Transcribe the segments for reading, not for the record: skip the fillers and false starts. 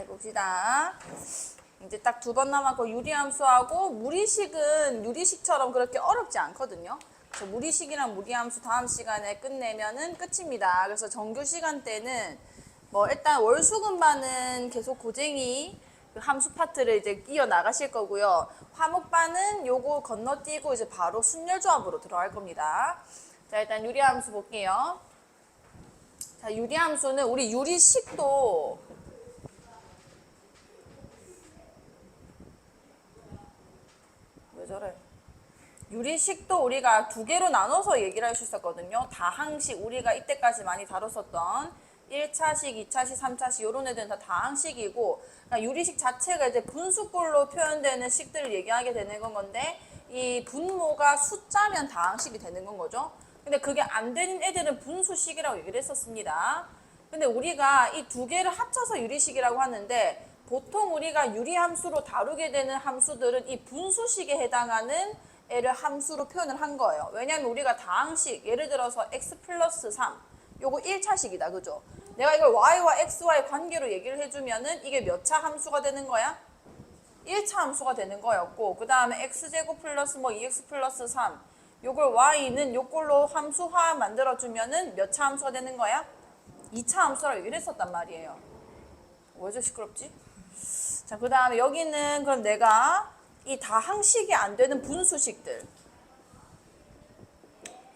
해봅시다. 이제 딱 2번 남았고 유리함수하고 무리식은 유리식처럼 그렇게 어렵지 않거든요. 그래서 무리식이랑 무리함수 다음 시간에 끝내면은 끝입니다. 그래서 정규 시간 때는 뭐 일단 월수금반은 계속 고쟁이 그 함수 파트를 이제 이어 나가실 거고요. 화목반은 요거 건너뛰고 이제 바로 순열조합으로 들어갈 겁니다. 자, 일단 유리함수 볼게요. 자, 유리함수는 우리 유리식도 왜 저래? 유리식도 우리가 2개로 나눠서 얘기를 할 수 있었거든요. 다항식 우리가 이때까지 많이 다뤘었던 1차식, 2차식, 3차식 이런 애들은 다 다항식이고 그러니까 유리식 자체가 이제 분수꼴로 표현되는 식들을 얘기하게 되는 건 건데 이 분모가 숫자면 다항식이 되는 건 거죠. 근데 그게 안 되는 애들은 분수식이라고 얘기를 했었습니다. 근데 우리가 이 2개를 합쳐서 유리식이라고 하는데 보통 우리가 유리함수로 다루게 되는 함수들은 이 분수식에 해당하는 애를 함수로 표현을 한 거예요. 왜냐하면 우리가 다항식, 예를 들어서 x 플러스 3, 요거 1차식이다. 그죠? 내가 이걸 y와 x와의 관계로 얘기를 해주면은 이게 몇 차 함수가 되는 거야? 1차 함수가 되는 거였고 그 다음에 x제곱 플러스 뭐 2x 플러스 3 요걸 y는 요걸로 함수화 만들어주면은 몇 차 함수가 되는 거야? 2차 함수라고 얘기를 했었단 말이에요. 왜 저 시끄럽지? 자, 그 다음에 여기는 그럼 내가 이 다항식이 안 되는 분수식들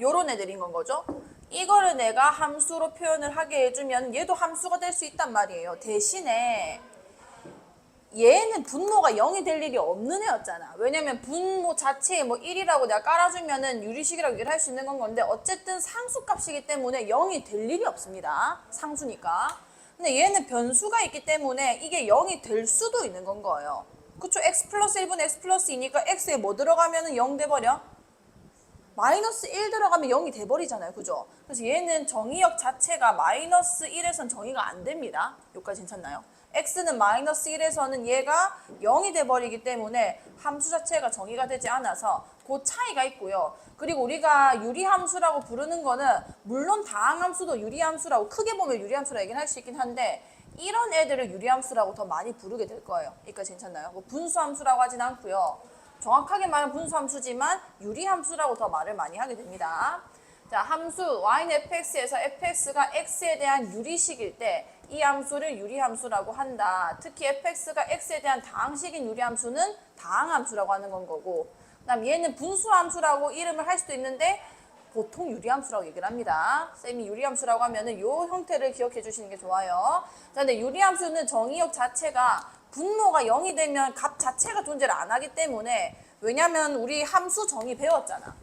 요런 애들인 건 거죠. 이거를 내가 함수로 표현을 하게 해주면 얘도 함수가 될 수 있단 말이에요. 대신에 얘는 분모가 0이 될 일이 없는 애였잖아. 왜냐면 분모 자체에 뭐 1이라고 내가 깔아주면은 유리식이라고 얘기를 할 수 있는 건 건데 어쨌든 상수값이기 때문에 0이 될 일이 없습니다. 상수니까. 근데 얘는 변수가 있기 때문에 이게 0이 될 수도 있는 건 거예요. 그쵸? x 플러스 1분의 x 플러스 2니까 x에 뭐 들어가면은 0 돼버려? 마이너스 1 들어가면 0이 돼버리잖아요. 그죠? 그래서 얘는 정의역 자체가 마이너스 1에선 정의가 안 됩니다. 여기까지 괜찮나요? x는 마이너스 1에서는 얘가 0이 돼버리기 때문에 함수 자체가 정의가 되지 않아서 그 차이가 있고요. 그리고 우리가 유리함수라고 부르는 거는 물론 다항함수도 유리함수라고 크게 보면 유리함수라고 얘기는 할 수 있긴 한데 이런 애들을 유리함수라고 더 많이 부르게 될 거예요. 여기까지 괜찮나요? 뭐 분수함수라고 하진 않고요. 정확하게 말하면 분수함수지만 유리함수라고 더 말을 많이 하게 됩니다. 자, 함수 y는 fx에서 fx가 x에 대한 유리식일 때 이 함수를 유리함수라고 한다. 특히 fx가 x에 대한 다항식인 유리함수는 다항함수라고 하는 건 거고 그다음 얘는 분수함수라고 이름을 할 수도 있는데 보통 유리함수라고 얘기를 합니다. 쌤이 유리함수라고 하면은 요 형태를 기억해 주시는 게 좋아요. 자, 근데 유리함수는 정의역 자체가 분모가 0이 되면 값 자체가 존재를 안 하기 때문에 왜냐면 우리 함수 정의 배웠잖아.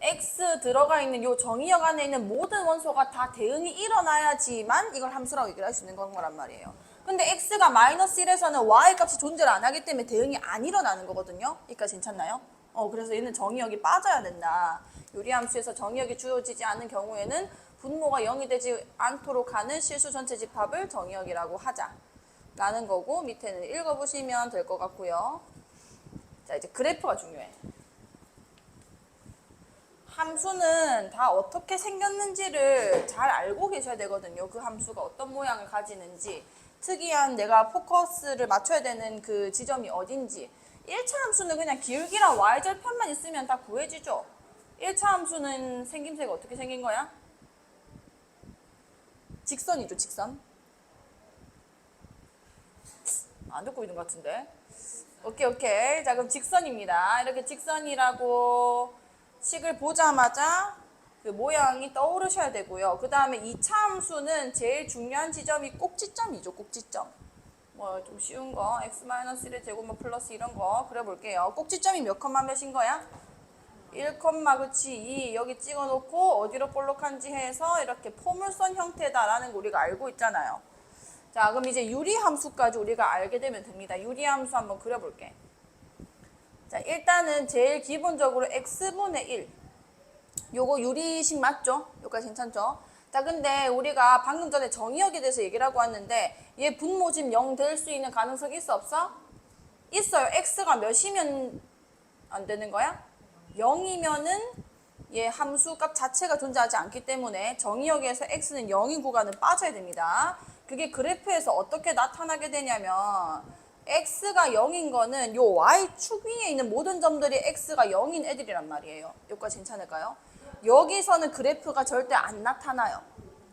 x 들어가 있는 요 정의역 안에 있는 모든 원소가 다 대응이 일어나야지만 이걸 함수라고 얘기를 할 수 있는 거란 말이에요. 근데 x가 마이너스 1에서는 y 값이 존재를 안 하기 때문에 대응이 안 일어나는 거거든요. 여기까지 괜찮나요? 그래서 얘는 정의역이 빠져야 된다. 유리함수에서 정의역이 주어지지 않는 경우에는 분모가 0이 되지 않도록 하는 실수 전체 집합을 정의역이라고 하자. 라는 거고 밑에는 읽어보시면 될 것 같고요. 자, 이제 그래프가 중요해. 함수는 다 어떻게 생겼는지를 잘 알고 계셔야 되거든요. 그 함수가 어떤 모양을 가지는지 특이한 내가 포커스를 맞춰야 되는 그 지점이 어딘지 1차 함수는 그냥 기울기랑 y절편만 있으면 다 구해지죠. 1차 함수는 생김새가 어떻게 생긴 거야? 직선이죠, 직선. 안 듣고 있는 것 같은데. 오케이. 자, 그럼 직선입니다. 이렇게 직선이라고 식을 보자마자 그 모양이 떠오르셔야 되고요. 그 다음에 2차 함수는 제일 중요한 지점이 꼭지점이죠. 꼭지점. 뭐 좀 쉬운 거 x-1의 제곱 뭐 플러스 이런 거 그려볼게요. 꼭지점이 몇 컴마 몇인 거야? 1, 그치 2 여기 찍어놓고 어디로 볼록한지 해서 이렇게 포물선 형태다라는 거 우리가 알고 있잖아요. 자, 그럼 이제 유리함수까지 우리가 알게 되면 됩니다. 유리함수 한번 그려볼게. 자, 일단은 제일 기본적으로 x분의 1. 요거 유리식 맞죠? 여기까지 괜찮죠? 자, 근데 우리가 방금 전에 정의역에 대해서 얘기를 하고 왔는데 얘 분모 집 0 될 수 있는 가능성이 있어 없어? 있어요. x가 몇이면 안 되는 거야? 0이면은 얘 함수값 자체가 존재하지 않기 때문에 정의역에서 x는 0인 구간은 빠져야 됩니다. 그게 그래프에서 어떻게 나타나게 되냐면 x가 0인 거는 요 y축 위에 있는 모든 점들이 x가 0인 애들이란 말이에요. 여기까지 괜찮을까요? 여기서는 그래프가 절대 안 나타나요.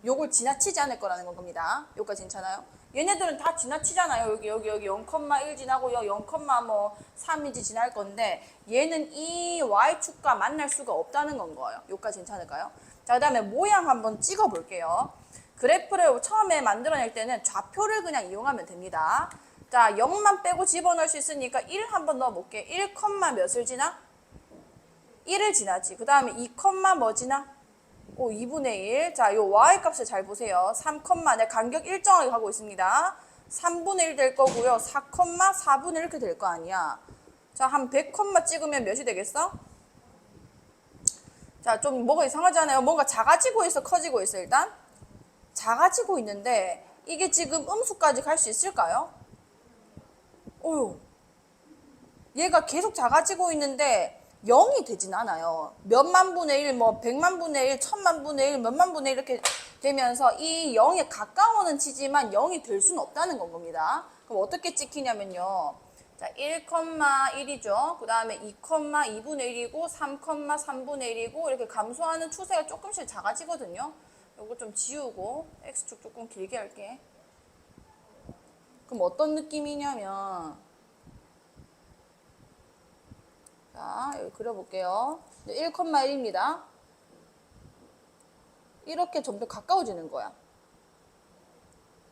요걸 지나치지 않을 거라는 겁니다. 여기까지 괜찮아요? 얘네들은 다 지나치잖아요. 여기 0,1 지나고요. 0,3인지 지날 건데 얘는 이 y축과 만날 수가 없다는 건 거예요. 여기까지 괜찮을까요? 자, 그 다음에 모양 한번 찍어 볼게요. 그래프를 처음에 만들어낼 때는 좌표를 그냥 이용하면 됩니다. 자, 0만 빼고 집어넣을 수 있으니까 1 한번 넣어볼게. 1, 몇을 지나? 1을 지나지. 그 다음에 2, 뭐 지나? 2분의 1. 자, 요 y값을 잘 보세요. 3, 내 간격 일정하게 가고 있습니다. 3분의 1 될 거고요. 4, 4분의 1 이렇게 될 거 아니야. 자, 한 100, 찍으면 몇이 되겠어? 자, 좀 뭐가 이상하잖아요. 뭔가 작아지고 있어, 커지고 있어, 일단? 작아지고 있는데 이게 지금 음수까지 갈 수 있을까요? 얘가 계속 작아지고 있는데 0이 되진 않아요. 몇만 분의 1, 뭐 100만 분의 1, 1000만 분의 1, 몇만 분의 1 이렇게 되면서 이 0에 가까워는 치지만 0이 될 수는 없다는 건 겁니다. 그럼 어떻게 찍히냐면요. 자, 1,1이죠. 그 다음에 2,2분의 1이고 3,3분의 1이고 이렇게 감소하는 추세가 조금씩 작아지거든요. 요거 좀 지우고 x축 조금 길게 할게. 그럼 어떤 느낌이냐면 자, 여기 그려볼게요. 1,1입니다. 이렇게 점점 가까워지는 거야.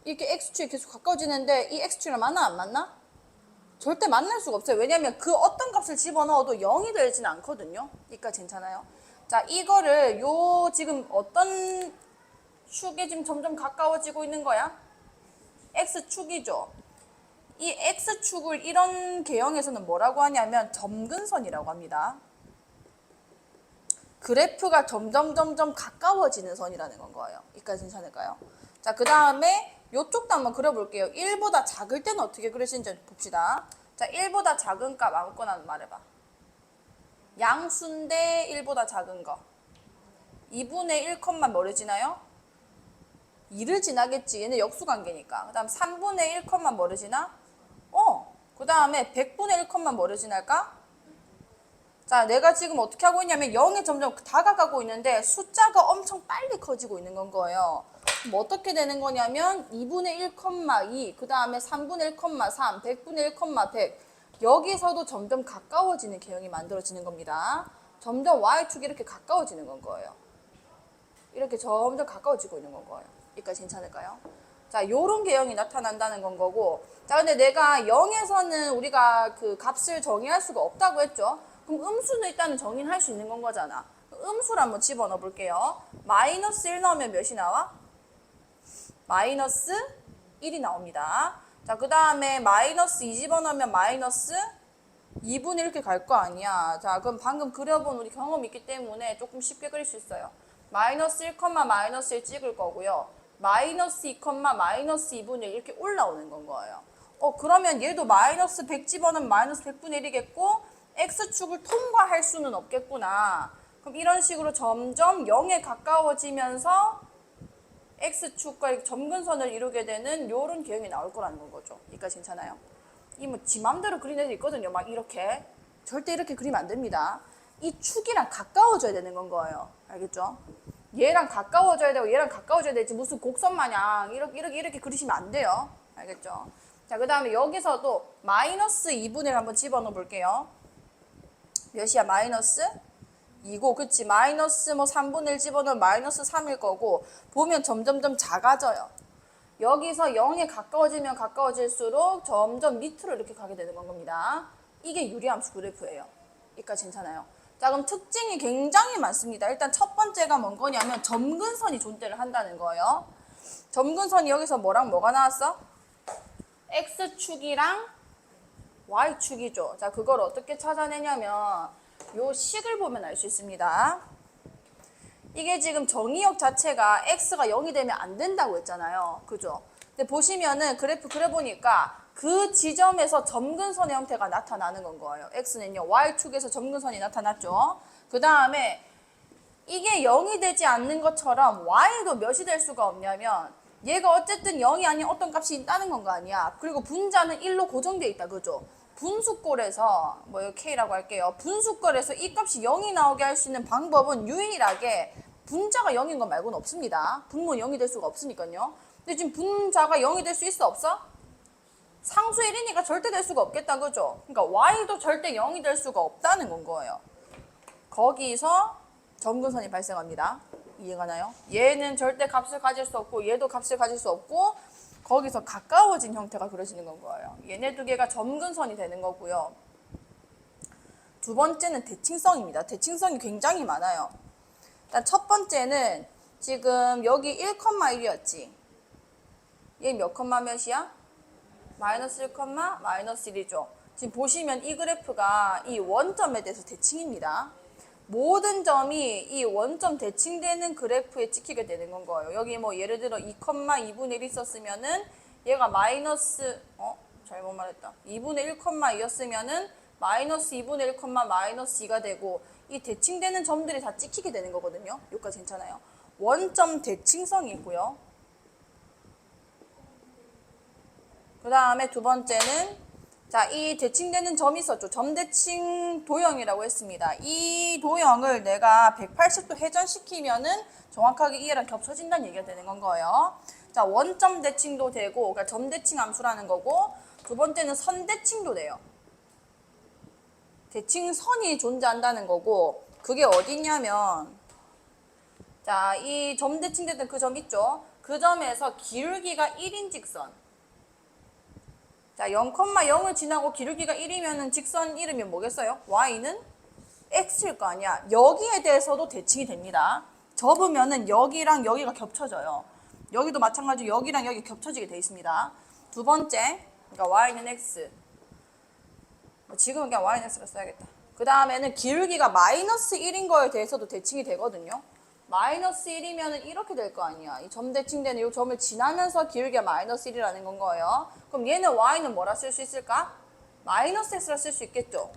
이렇게 x축이 계속 가까워지는데 이 x축이랑 맞나 안 맞나? 절대 만날 수가 없어요. 왜냐면 그 어떤 값을 집어넣어도 0이 되지는 않거든요. 여기까지 괜찮아요? 자, 이거를 지금 어떤 축에 지금 점점 가까워지고 있는 거야? x축이죠. 이 x축을 이런 개형에서는 뭐라고 하냐면 점근선이라고 합니다. 그래프가 점점 가까워지는 선이라는 건 거예요. 여기까지 괜찮을까요? 자, 그 다음에 이쪽도 한번 그려볼게요. 1보다 작을 때는 어떻게 그리시는지 봅시다. 자, 1보다 작은 값 아무거나 말해봐. 양수인데 1보다 작은 거. 2분의 1, 뭐를 지나요? 2를 지나겠지. 얘는 역수관계니까. 그 다음 3분의 1, 뭐를 지나? 그 다음에 100분의 1, 뭐를 지날까? 자, 내가 지금 어떻게 하고 있냐면 0에 점점 다가가고 있는데 숫자가 엄청 빨리 커지고 있는 건 거예요. 그럼 어떻게 되는 거냐면 2분의 1,2, 그 다음에 3분의 1,3, 100분의 1,100 여기서도 점점 가까워지는 개형이 만들어지는 겁니다. 점점 y축이 이렇게 가까워지는 건 거예요. 이렇게 점점 가까워지고 있는 건 거예요. 여기까지 괜찮을까요? 자, 요런 개형이 나타난다는 건 거고. 자, 근데 내가 0에서는 우리가 그 값을 정의할 수가 없다고 했죠. 그럼 음수는 일단은 정의는 할 수 있는 건 거잖아. 음수를 한번 집어넣어 볼게요. 마이너스 1 넣으면 몇이 나와? 마이너스 1이 나옵니다. 자, 그 다음에 마이너스 2 집어넣으면 마이너스 2분의 이렇게 갈 거 아니야. 자, 그럼 방금 그려본 우리 경험이 있기 때문에 조금 쉽게 그릴 수 있어요. 마이너스 1, 마이너스 1 찍을 거고요. 마이너스 2, 마이너스 2분의 1 이렇게 올라오는 건 거예요. 그러면 얘도 마이너스 100 집어넣으면 마이너스 100분의 1이겠고 x축을 통과할 수는 없겠구나. 그럼 이런 식으로 점점 0에 가까워지면서 x축과 이렇게 점근선을 이루게 되는 요런 개형이 나올 거라는 건 거죠. 여기까지 괜찮아요? 이 뭐 지 맘대로 그리는 애들 있거든요. 막 이렇게. 절대 이렇게 그리면 안 됩니다. 이 축이랑 가까워져야 되는 건 거예요. 알겠죠? 얘랑 가까워져야 되고 얘랑 가까워져야 되지 무슨 곡선 마냥 이렇게 그리시면 안 돼요. 알겠죠? 자, 그 다음에 여기서도 마이너스 2분의 1 한번 집어넣어 볼게요. 몇이야? 마이너스 2고, 그치? 마이너스 3분의 1 집어넣으면 마이너스 3일 거고, 보면 점점점 작아져요. 여기서 0에 가까워지면 가까워질수록 점점 밑으로 이렇게 가게 되는 겁니다. 이게 유리함수 그래프예요. 여기까지 괜찮아요? 자, 그럼 특징이 굉장히 많습니다. 일단 첫 번째가 뭔 거냐면 점근선이 존재를 한다는 거예요. 점근선이 여기서 뭐랑 뭐가 나왔어? X축이랑 Y축이죠. 자, 그걸 어떻게 찾아내냐면 요 식을 보면 알 수 있습니다. 이게 지금 정의역 자체가 X가 0이 되면 안 된다고 했잖아요. 그죠? 근데 보시면은 그래프 그려보니까 그 지점에서 점근선의 형태가 나타나는 건 거예요. X는요, Y축에서 점근선이 나타났죠. 그 다음에 이게 0이 되지 않는 것처럼 Y도 몇이 될 수가 없냐면 얘가 어쨌든 0이 아닌 어떤 값이 있다는 건 거 아니야. 그리고 분자는 1로 고정되어 있다. 그죠? 분수꼴에서 뭐 이거 K라고 할게요. 분수꼴에서 이 값이 0이 나오게 할 수 있는 방법은 유일하게 분자가 0인 것 말고는 없습니다. 분모는 0이 될 수가 없으니까요. 근데 지금 분자가 0이 될 수 있어 없어? 상수 1이니까 절대 될 수가 없겠다. 그죠? 그러니까 y도 절대 0이 될 수가 없다는 건 거예요. 거기서 점근선이 발생합니다. 이해가나요? 얘는 절대 값을 가질 수 없고 얘도 값을 가질 수 없고 거기서 가까워진 형태가 그려지는 건 거예요. 얘네 두 개가 점근선이 되는 거고요. 두 번째는 대칭성입니다. 대칭성이 굉장히 많아요. 일단 첫 번째는 지금 여기 1,1이었지. 얘 몇 컴마 몇이야? 마이너스 1, 마이너스 1이죠. 지금 보시면 이 그래프가 이 원점에 대해서 대칭입니다. 모든 점이 이 원점 대칭되는 그래프에 찍히게 되는 건 거예요. 여기 뭐 예를 들어 2,2분의 1 있었으면은 얘가 마이너스 잘못 말했다. 2분의 1,2였으면은 마이너스 2분의 1, 마이너스 2가 되고 이 대칭되는 점들이 다 찍히게 되는 거거든요. 여기까지 괜찮아요. 원점 대칭성이 있고요. 그 다음에 두 번째는 자, 이 대칭되는 점이 있었죠. 점대칭 도형이라고 했습니다. 이 도형을 내가 180도 회전시키면은 정확하게 얘랑 겹쳐진다는 얘기가 되는 건 거예요. 자, 원점 대칭도 되고, 그러니까 점대칭 함수라는 거고, 두 번째는 선대칭도 돼요. 대칭선이 존재한다는 거고, 그게 어디냐면, 자, 이 점대칭되던 그 점 있죠. 그 점에서 기울기가 1인 직선. 자, 0,0을 지나고 기울기가 1이면 직선 이름이 뭐겠어요? y는 x일 거 아니야. 여기에 대해서도 대칭이 됩니다. 접으면은 여기랑 여기가 겹쳐져요. 여기도 마찬가지로 여기랑 여기 겹쳐지게 돼 있습니다. 두 번째, 그러니까 y는 x. 지금은 그냥 y는 x를 써야겠다. 그 다음에는 기울기가 마이너스 1인 거에 대해서도 대칭이 되거든요. 마이너스 1이면 이렇게 될 거 아니야. 이 점 대칭되는 이 점을 지나면서 기울기가 마이너스 1이라는 건 거예요. 그럼 얘는 y는 뭐라 쓸 수 있을까? 마이너스 x라 쓸 수 있겠죠.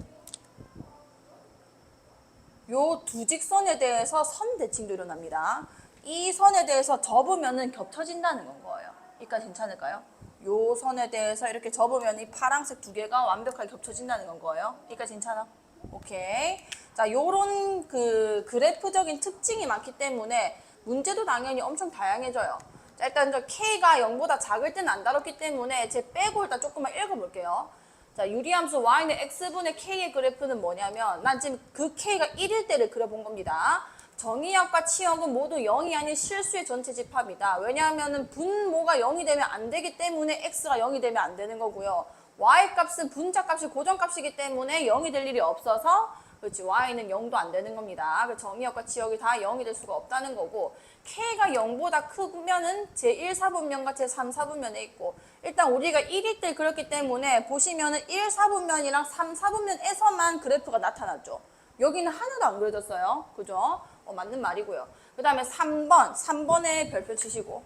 요 두 직선에 대해서 선 대칭도 일어납니다. 이 선에 대해서 접으면은 겹쳐진다는 건 거예요. 이까지 괜찮을까요? 요 선에 대해서 이렇게 접으면 이 파란색 두 개가 완벽하게 겹쳐진다는 건 거예요. 이까지 괜찮아? 오케이. 자, 요런 그 그래프적인 특징이 많기 때문에 문제도 당연히 엄청 다양해져요. 자, 일단 저 K가 0보다 작을 때는 안 다뤘기 때문에 제 빼고 일단 조금만 읽어볼게요. 자, 유리함수 y는 x분의 k의 그래프는 뭐냐면 난 지금 그 k가 1일 때를 그려본 겁니다. 정의역과 치역은 모두 0이 아닌 실수의 전체 집합이다. 왜냐하면 분모가 0이 되면 안 되기 때문에 x가 0이 되면 안 되는 거고요. y값은 분자값이 고정값이기 때문에 0이 될 일이 없어서 그렇지 y는 0도 안 되는 겁니다. 그 정의역과 치역이 다 0이 될 수가 없다는 거고 k가 0보다 크면은 제1사분면과 제3사분면에 있고 일단 우리가 1일 때 그렸기 때문에 보시면은 1사분면이랑 3사분면에서만 그래프가 나타났죠. 여기는 하나도 안 그려졌어요. 그죠? 맞는 말이고요. 그 다음에 3번에 별표 치시고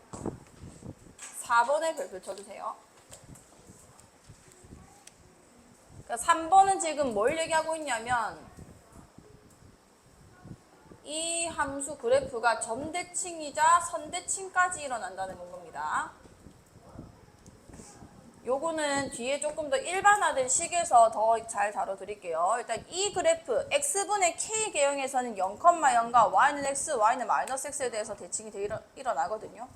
4번에 별표 쳐주세요. 3번은 지금 뭘 얘기하고 있냐면 이 함수 그래프가 점대칭이자 선대칭까지 일어난다는 겁니다. 요거는 뒤에 조금 더 일반화된 식에서 더 잘 다뤄드릴게요. 일단 이 그래프 x분의 k 계형에서는 0,0과 y는 x, y는 마이너스 x에 대해서 대칭이 일어나거든요.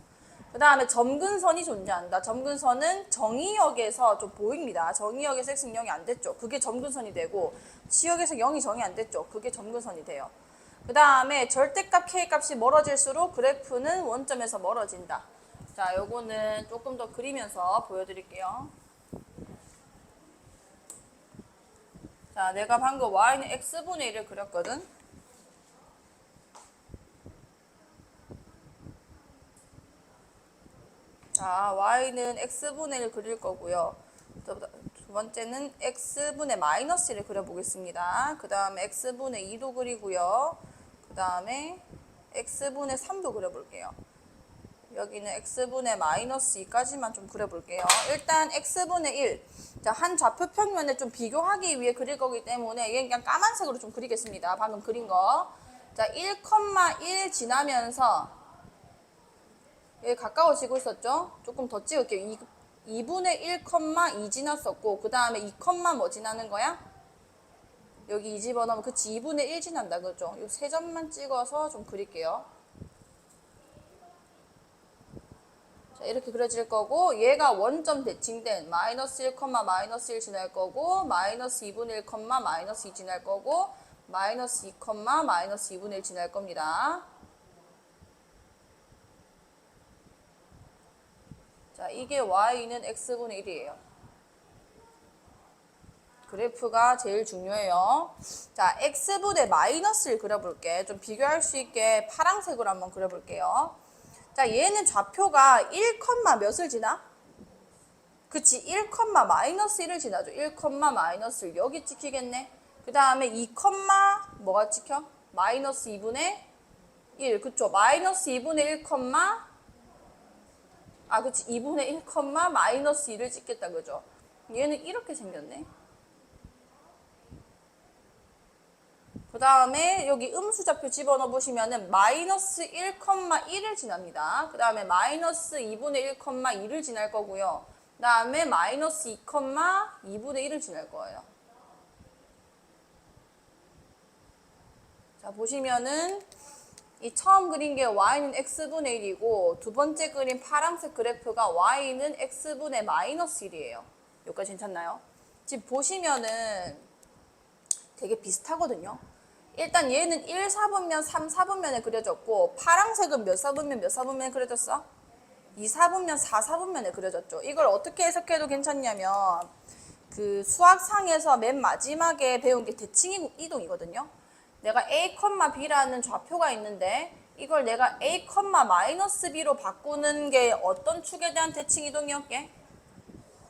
그 다음에 점근선이 존재한다. 점근선은 정의역에서 좀 보입니다. 정의역에서 x는 0이 안 됐죠. 그게 점근선이 되고 치역에서 0이 정이 안 됐죠. 그게 점근선이 돼요. 그 다음에 절대값 k값이 멀어질수록 그래프는 원점에서 멀어진다. 자, 요거는 조금 더 그리면서 보여드릴게요. 자, 내가 방금 y는 x분의 1을 그렸거든. 자, y는 x분의 1 그릴 거고요. 두 번째는 x분의 마이너스 1을 그려보겠습니다. 그 다음에 x분의 2도 그리고요. 그 다음에 x분의 3도 그려볼게요. 여기는 x분의 마이너스 2까지만 좀 그려볼게요. 일단 x분의 1. 자, 한 좌표 평면에 좀 비교하기 위해 그릴 거기 때문에 얘 그냥 까만색으로 좀 그리겠습니다. 방금 그린 거. 자, 1,1 지나면서 얘 가까워지고 있었죠? 조금 더 찍을게요. 2분의 1,2 지났었고 그 다음에 2, 뭐 지나는 거야? 여기 2 집어넣으면 그치 2분의 1 지난다 그죠? 이 세 점만 찍어서 좀 그릴게요. 자, 이렇게 그려질 거고 얘가 원점 대칭된 마이너스 1, 마이너스 1 지날 거고 마이너스 2분의 1, 마이너스 2 지날 거고 마이너스 2, 마이너스 2분의 1 지날 겁니다. 자, 이게 y는 x분의 1이에요. 그래프가 제일 중요해요. 자, x분의 마이너스를 그려볼게. 좀 비교할 수 있게 파란색으로 한번 그려볼게요. 자, 얘는 좌표가 1, 몇을 지나? 그치, 1, 마이너스 1을 지나죠. 1, 마이너스 1 여기 찍히겠네. 그 다음에 2, 뭐가 찍혀? 마이너스 2분의 1 그쵸. 마이너스 2분의 1, 그치 2분의 1, 마이너스 2를 찍겠다 그죠. 얘는 이렇게 생겼네. 그 다음에 여기 음수좌표 집어넣어 보시면은 마이너스 1, 1을 지납니다. 그 다음에 마이너스 2분의 1, 2를 지날 거고요. 그 다음에 마이너스 2, 2분의 1을 지날 거예요. 자, 보시면은 이 처음 그린 게 y는 x분의 1이고 두 번째 그린 파란색 그래프가 y는 x분의 마이너스 1이에요. 여기까지 괜찮나요? 지금 보시면은 되게 비슷하거든요. 일단 얘는 1, 4분면, 3, 4분면에 그려졌고 파란색은 몇 4분면, 몇 4분면에 그려졌어? 2, 4분면, 4, 4분면에 그려졌죠. 이걸 어떻게 해석해도 괜찮냐면 그 수학상에서 맨 마지막에 배운 게 대칭 이동이거든요. 내가 A, B라는 좌표가 있는데 이걸 내가 A, 마이너스 B로 바꾸는 게 어떤 축에 대한 대칭 이동이었게?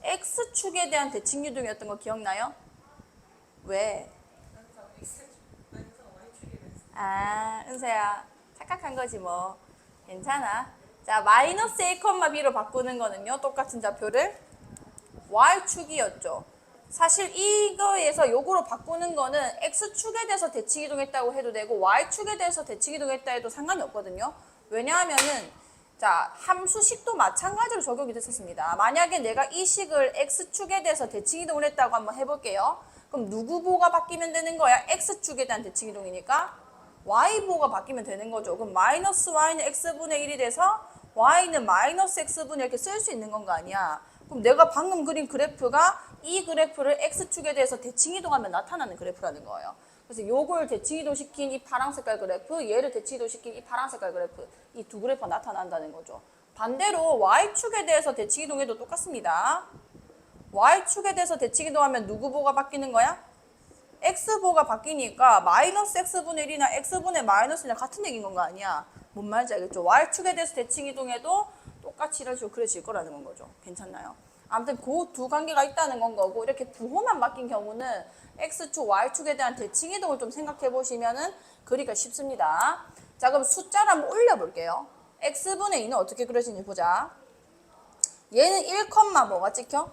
X축에 대한 대칭 이동이었던 거 기억나요? 왜? 은서야 착각한 거지 뭐. 괜찮아. 자, 마이너스 A, B로 바꾸는 거는요. 똑같은 좌표를 Y축이었죠. 사실 이거에서 요거로 바꾸는 거는 X축에 대해서 대칭 이동했다고 해도 되고 Y축에 대해서 대칭 이동했다 해도 상관이 없거든요. 왜냐하면은 자, 함수식도 마찬가지로 적용이 됐었습니다. 만약에 내가 이 식을 X축에 대해서 대칭 이동을 했다고 한번 해볼게요. 그럼 누구 보가 바뀌면 되는 거야? X축에 대한 대칭 이동이니까 Y보가 바뀌면 되는 거죠. 그럼 마이너스 Y는 X분의 1이 돼서 Y는 마이너스 X분의 이렇게 쓸 수 있는 건 거 아니야. 그럼 내가 방금 그린 그래프가 이 그래프를 X축에 대해서 대칭 이동하면 나타나는 그래프라는 거예요. 그래서 요걸 대칭 이동시킨 이 파란 색깔 그래프, 얘를 대칭 이동시킨 이 파란 색깔 그래프, 이 두 그래프가 나타난다는 거죠. 반대로 Y축에 대해서 대칭 이동해도 똑같습니다. Y축에 대해서 대칭 이동하면 누구 보가 바뀌는 거야? X보가 바뀌니까 마이너스 X분의 1이나 X분의 마이너스 1이랑 같은 얘기인 건 거 아니야. 뭔 말인지 알겠죠? Y축에 대해서 대칭 이동해도 똑같이 이런 식으로 그려질 거라는 건 거죠. 괜찮나요? 아무튼 그 두 관계가 있다는 건 거고 이렇게 부호만 바뀐 경우는 X축, Y축에 대한 대칭 이동을 좀 생각해 보시면은 그리기가 쉽습니다. 자, 그럼 숫자를 한번 올려볼게요. X분의 2는 어떻게 그려지는지 보자. 얘는 1, 뭐가 찍혀?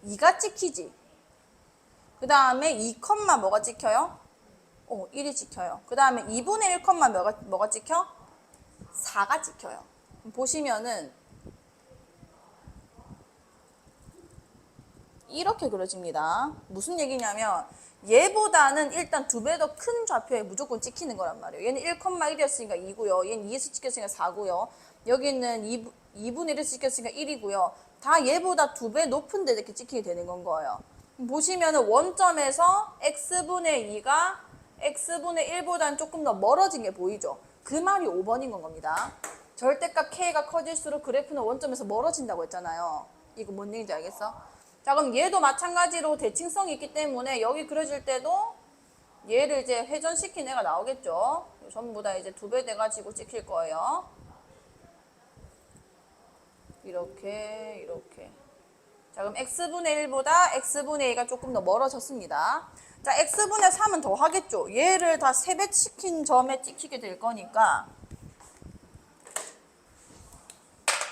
2가 찍히지. 그 다음에 2, 뭐가 찍혀요? 1이 찍혀요. 그 다음에 2분의 1, 뭐가 찍혀? 4가 찍혀요. 보시면은 이렇게 그려집니다. 무슨 얘기냐면 얘보다는 일단 2배 더 큰 좌표에 무조건 찍히는 거란 말이에요. 얘는 1,1이었으니까 2고요. 얘는 2에서 찍혔으니까 4고요. 여기는 2분의 1에서 찍혔으니까 1이고요. 다 얘보다 2배 높은 데 이렇게 찍히게 되는 건 거예요. 보시면은 원점에서 x분의 2가 x분의 1보다는 조금 더 멀어진 게 보이죠? 그 말이 5번인 건 겁니다. 절대값 k가 커질수록 그래프는 원점에서 멀어진다고 했잖아요. 이거 뭔 얘기인지 알겠어? 자, 그럼 얘도 마찬가지로 대칭성이 있기 때문에 여기 그려질 때도 얘를 이제 회전시킨 애가 나오겠죠? 전부 다 이제 2배 돼가지고 찍힐 거예요. 이렇게. 자, 그럼 x분의 1보다 x분의 2가 조금 더 멀어졌습니다. 자, x분의 3은 더 하겠죠. 얘를 다 3배 시킨 점에 찍히게 될 거니까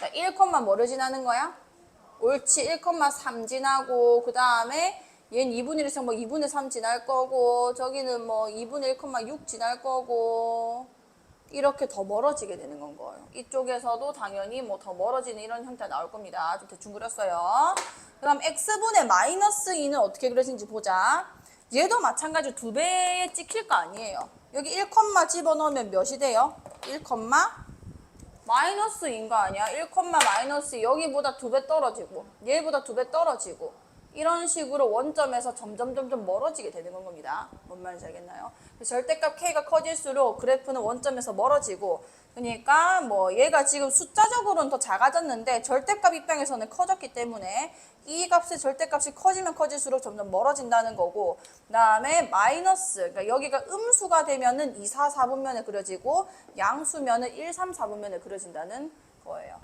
자, 1, 뭐를 지나는 거야? 옳지, 1,3 지나고 그 다음에 얘는 2분의 1에서 뭐 2분의 3 지날 거고 저기는 뭐 2분의 1,6 지날 거고 이렇게 더 멀어지게 되는 건 거예요. 이쪽에서도 당연히 뭐 더 멀어지는 이런 형태가 나올 겁니다. 좀 대충 그렸어요. 그 다음 x분의 마이너스 2는 어떻게 그려진지 보자. 얘도 마찬가지로 2배에 찍힐 거 아니에요. 여기 1, 집어넣으면 몇이 돼요? 1, 마이너스 2인 거 아니야? 1, 마이너스 2. 여기보다 2배 떨어지고 얘보다 2배 떨어지고 이런 식으로 원점에서 점점 멀어지게 되는 건 겁니다. 뭔 말인지 알겠나요? 절대값 k가 커질수록 그래프는 원점에서 멀어지고, 그러니까 뭐 얘가 지금 숫자적으로는 더 작아졌는데 절대값 입장에서는 커졌기 때문에 이 값의 절대값이 커지면 커질수록 점점 멀어진다는 거고, 그 다음에 마이너스, 그러니까 여기가 음수가 되면은 2, 4, 4분면에 그려지고 양수면은 1, 3, 4분면에 그려진다는 거예요.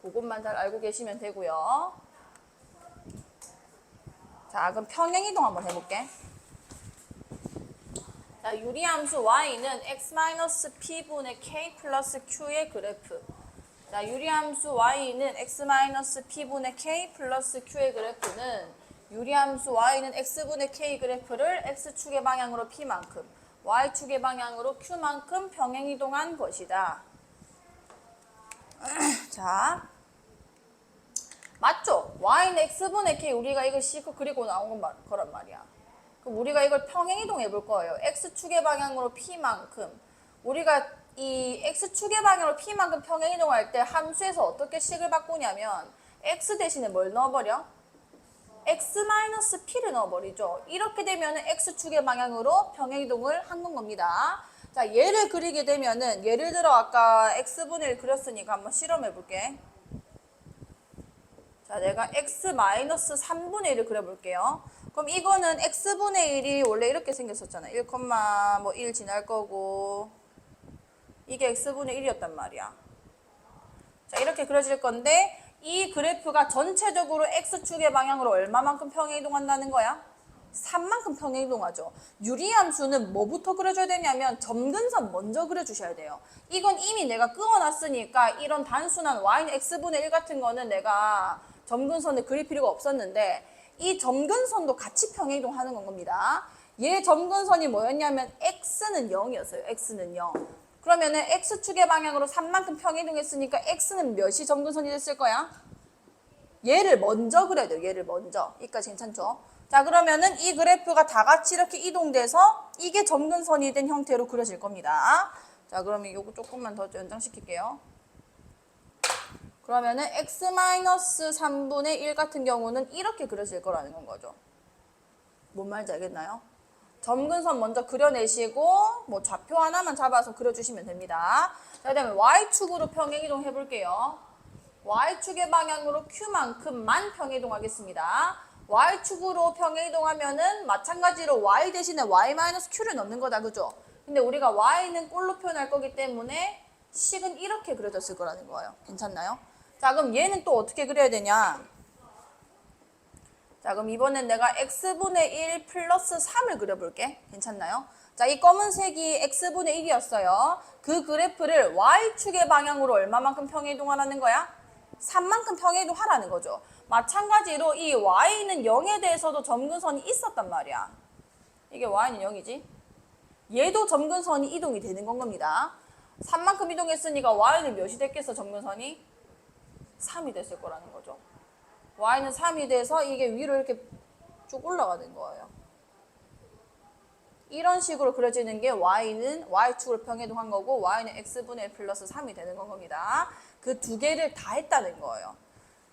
그것만 잘 알고 계시면 되고요. 자, 그럼 평행이동 한번 해볼게. 자, 유리함수 y는 x-p분의 k 플러스 q의 그래프. 자, 유리함수 y는 x-p분의 k 플러스 q의 그래프는 유리함수 y는 x분의 k 그래프를 x축의 방향으로 p만큼, y축의 방향으로 q만큼 평행이동한 것이다. 자, 맞죠? y는 x분의 k, 우리가 이걸 실컷 그리고 나온 거란 말이야. 그럼 우리가 이걸 평행이동 해볼 거예요. x축의 방향으로 p만큼. 우리가 이 x축의 방향으로 p만큼 평행이동할 때 함수에서 어떻게 식을 바꾸냐면 x 대신에 뭘 넣어버려? x-p를 넣어버리죠. 이렇게 되면 x축의 방향으로 평행이동을 한 건 겁니다. 자, 얘를 그리게 되면은 예를 들어 아까 x분의 1 그렸으니까 한번 실험해볼게. 자, 내가 x-3분의 1을 그려볼게요. 그럼 이거는 x분의 1이 원래 이렇게 생겼었잖아. 1, 지날 거고 이게 x분의 1이었단 말이야. 자, 이렇게 그려질 건데 이 그래프가 전체적으로 x축의 방향으로 얼마만큼 평행이동한다는 거야? 3만큼 평행이동하죠. 유리함수는 뭐부터 그려줘야 되냐면 점근선 먼저 그려주셔야 돼요. 이건 이미 내가 끄어놨으니까 이런 단순한 y는 x분의 1 같은 거는 내가 점근선을 그릴 필요가 없었는데 이 점근선도 같이 평행이동하는 건 겁니다. 얘 점근선이 뭐였냐면 x는 0이었어요. x는 0. 그러면은 x축의 방향으로 3만큼 평행이동했으니까 x는 몇이 점근선이 됐을 거야? 얘를 먼저 그려야 돼요. 얘를 먼저. 여기까지 괜찮죠? 자, 그러면은 이 그래프가 다 같이 이렇게 이동돼서 이게 점근선이 된 형태로 그려질 겁니다. 자, 그러면 이거 조금만 더 연장시킬게요. 그러면은 x-3분의 1 같은 경우는 이렇게 그려질 거라는 건 거죠. 뭔 말인지 알겠나요? 점근선 먼저 그려내시고 뭐 좌표 하나만 잡아서 그려주시면 됩니다. 자, 그다음에 y축으로 평행이동 해볼게요. y축의 방향으로 q만큼만 평행이동하겠습니다. y축으로 평행이동하면은 마찬가지로 y 대신에 y-q를 넣는 거다, 그죠? 근데 우리가 y는 꼴로 표현할 거기 때문에 식은 이렇게 그려졌을 거라는 거예요. 괜찮나요? 자, 그럼 얘는 또 어떻게 그려야 되냐? 자, 그럼 이번엔 내가 x분의 1 플러스 3을 그려볼게. 괜찮나요? 자, 이 검은색이 x분의 1이었어요. 그 그래프를 y축의 방향으로 얼마만큼 평행이동하라는 거야? 3만큼 평행이동하라는 거죠. 마찬가지로 이 y는 0에 대해서도 점근선이 있었단 말이야. 이게 y는 0이지? 얘도 점근선이 이동이 되는 건 겁니다. 3만큼 이동했으니까 y는 몇이 됐겠어, 점근선이? 3이 됐을 거라는 거죠. y는 3이 돼서 이게 위로 이렇게 쭉 올라가는 거예요. 이런 식으로 그려지는 게 y는 y축으로 평행이동한 거고 y는 x분의 1 플러스 3이 되는 건 겁니다. 그 두 개를 다 했다는 거예요.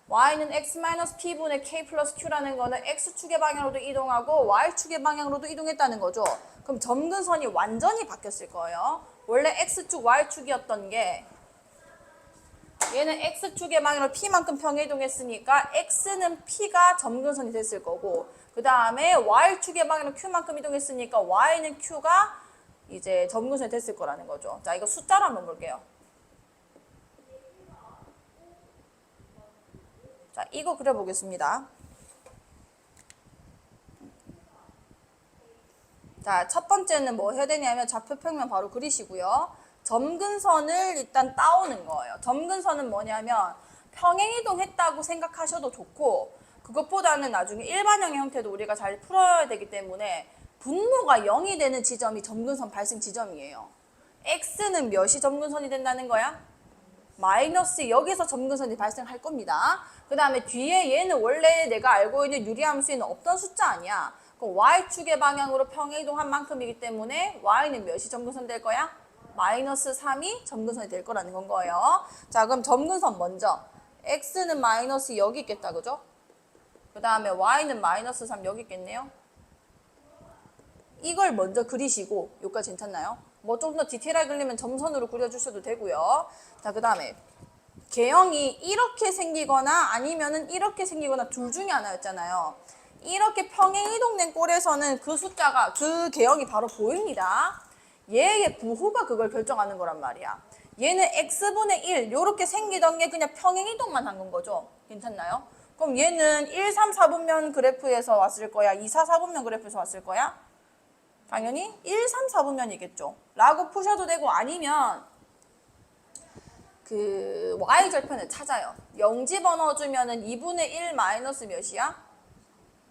y는 x-p분의 k 플러스 q라는 거는 x축의 방향으로도 이동하고 y축의 방향으로도 이동했다는 거죠. 그럼 점근선이 완전히 바뀌었을 거예요. 원래 x축, y축이었던 게 얘는 x축의 방향으로 p만큼 평행이동했으니까 x는 p가 점근선이 됐을 거고, 그 다음에 y축의 방향으로 q만큼 이동했으니까 y는 q가 이제 점근선이 됐을 거라는 거죠. 자, 이거 숫자로 한번 볼게요. 자, 이거 그려보겠습니다. 자, 첫 번째는 뭐 해야 되냐면 좌표평면 바로 그리시고요. 점근선을 일단 따오는 거예요. 점근선은 뭐냐면 평행이동했다고 생각하셔도 좋고, 그것보다는 나중에 일반형의 형태도 우리가 잘 풀어야 되기 때문에 분모가 0이 되는 지점이 점근선 발생 지점이에요. x는 몇이 점근선이 된다는 거야? 마이너스 여기서 점근선이 발생할 겁니다. 그 다음에 뒤에 얘는 원래 내가 알고 있는 유리함수에는 없던 숫자 아니야. 그럼 y축의 방향으로 평행이동한 만큼이기 때문에 y는 몇이 점근선 될 거야? 마이너스 3이 점근선이 될 거라는 건 거예요. 자, 그럼 점근선 먼저. x는 마이너스 여기 있겠다, 그죠? 그 다음에 y는 마이너스 3 여기 있겠네요. 이걸 먼저 그리시고, 여기까지 괜찮나요? 뭐 좀 더 디테일하게 그리면 점선으로 그려주셔도 되고요. 자, 그 다음에 개형이 이렇게 생기거나 아니면은 이렇게 생기거나 둘 중에 하나였잖아요. 이렇게 평행이동된 꼴에서는 그 숫자가, 그 개형이 바로 보입니다. 얘의 부호가 그걸 결정하는 거란 말이야. 얘는 x분의 1 이렇게 생기던 게 그냥 평행이동만 한 건 거죠. 괜찮나요? 그럼 얘는 1, 3, 4분면 그래프에서 왔을 거야? 2, 4, 4분면 그래프에서 왔을 거야? 당연히 1, 3, 4분면이겠죠. 라고 푸셔도 되고 아니면 그 y절편을 찾아요. 0 집어넣어주면은 2분의 1 마이너스 몇이야?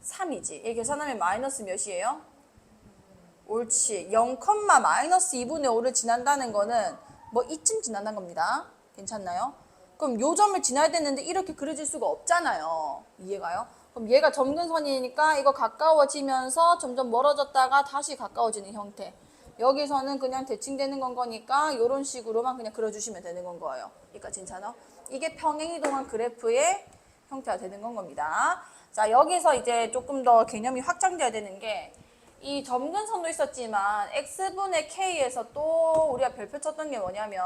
3이지. 얘 계산하면 마이너스 몇이에요? 옳지. 0, 마이너스 2분의 5를 지난다는 거는 뭐 이쯤 지난다는 겁니다. 괜찮나요? 그럼 요 점을 지나야 되는데 이렇게 그려질 수가 없잖아요. 이해가요? 그럼 얘가 점근선이니까 이거 가까워지면서 점점 멀어졌다가 다시 가까워지는 형태. 여기서는 그냥 대칭되는 건 거니까 이런 식으로만 그냥 그려주시면 되는 건 거예요. 그러니까 괜찮아? 이게 평행이동한 그래프의 형태가 되는 건 겁니다. 자, 여기서 이제 조금 더 개념이 확장돼야 되는 게 이 점근선도 있었지만 x분의 k에서 또 우리가 별표 쳤던 게 뭐냐면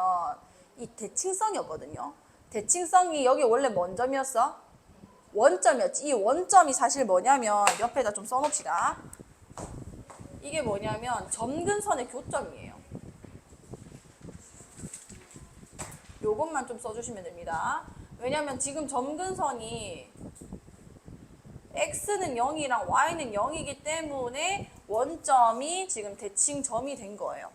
이 대칭성이었거든요. 대칭성이 여기 원래 뭔 점이었어? 원점이었지. 이 원점이 사실 뭐냐면 옆에다 좀 써놓읍시다. 이게 뭐냐면 점근선의 교점이에요. 요것만 좀 써주시면 됩니다. 왜냐면 지금 점근선이 x는 0이랑 y는 0이기 때문에 원점이 지금 대칭점이 된 거예요.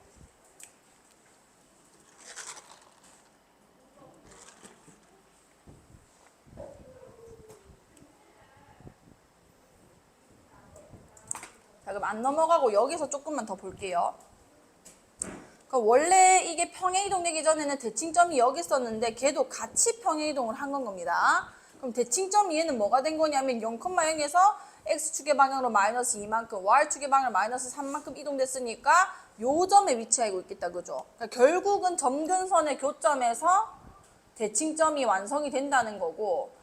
자, 그럼 안 넘어가고 여기서 조금만 더 볼게요. 그럼 원래 이게 평행이동되기 전에는 대칭점이 여기 있었는데 걔도 같이 평행이동을 한 건 겁니다. 그럼 대칭점이 얘는 뭐가 된 거냐면 0,0에서 x축의 방향으로 마이너스 2만큼, y축의 방향으로 마이너스 3만큼 이동됐으니까 요 점에 위치하고 있겠다, 그죠? 그러니까 결국은 점근선의 교점에서 대칭점이 완성이 된다는 거고,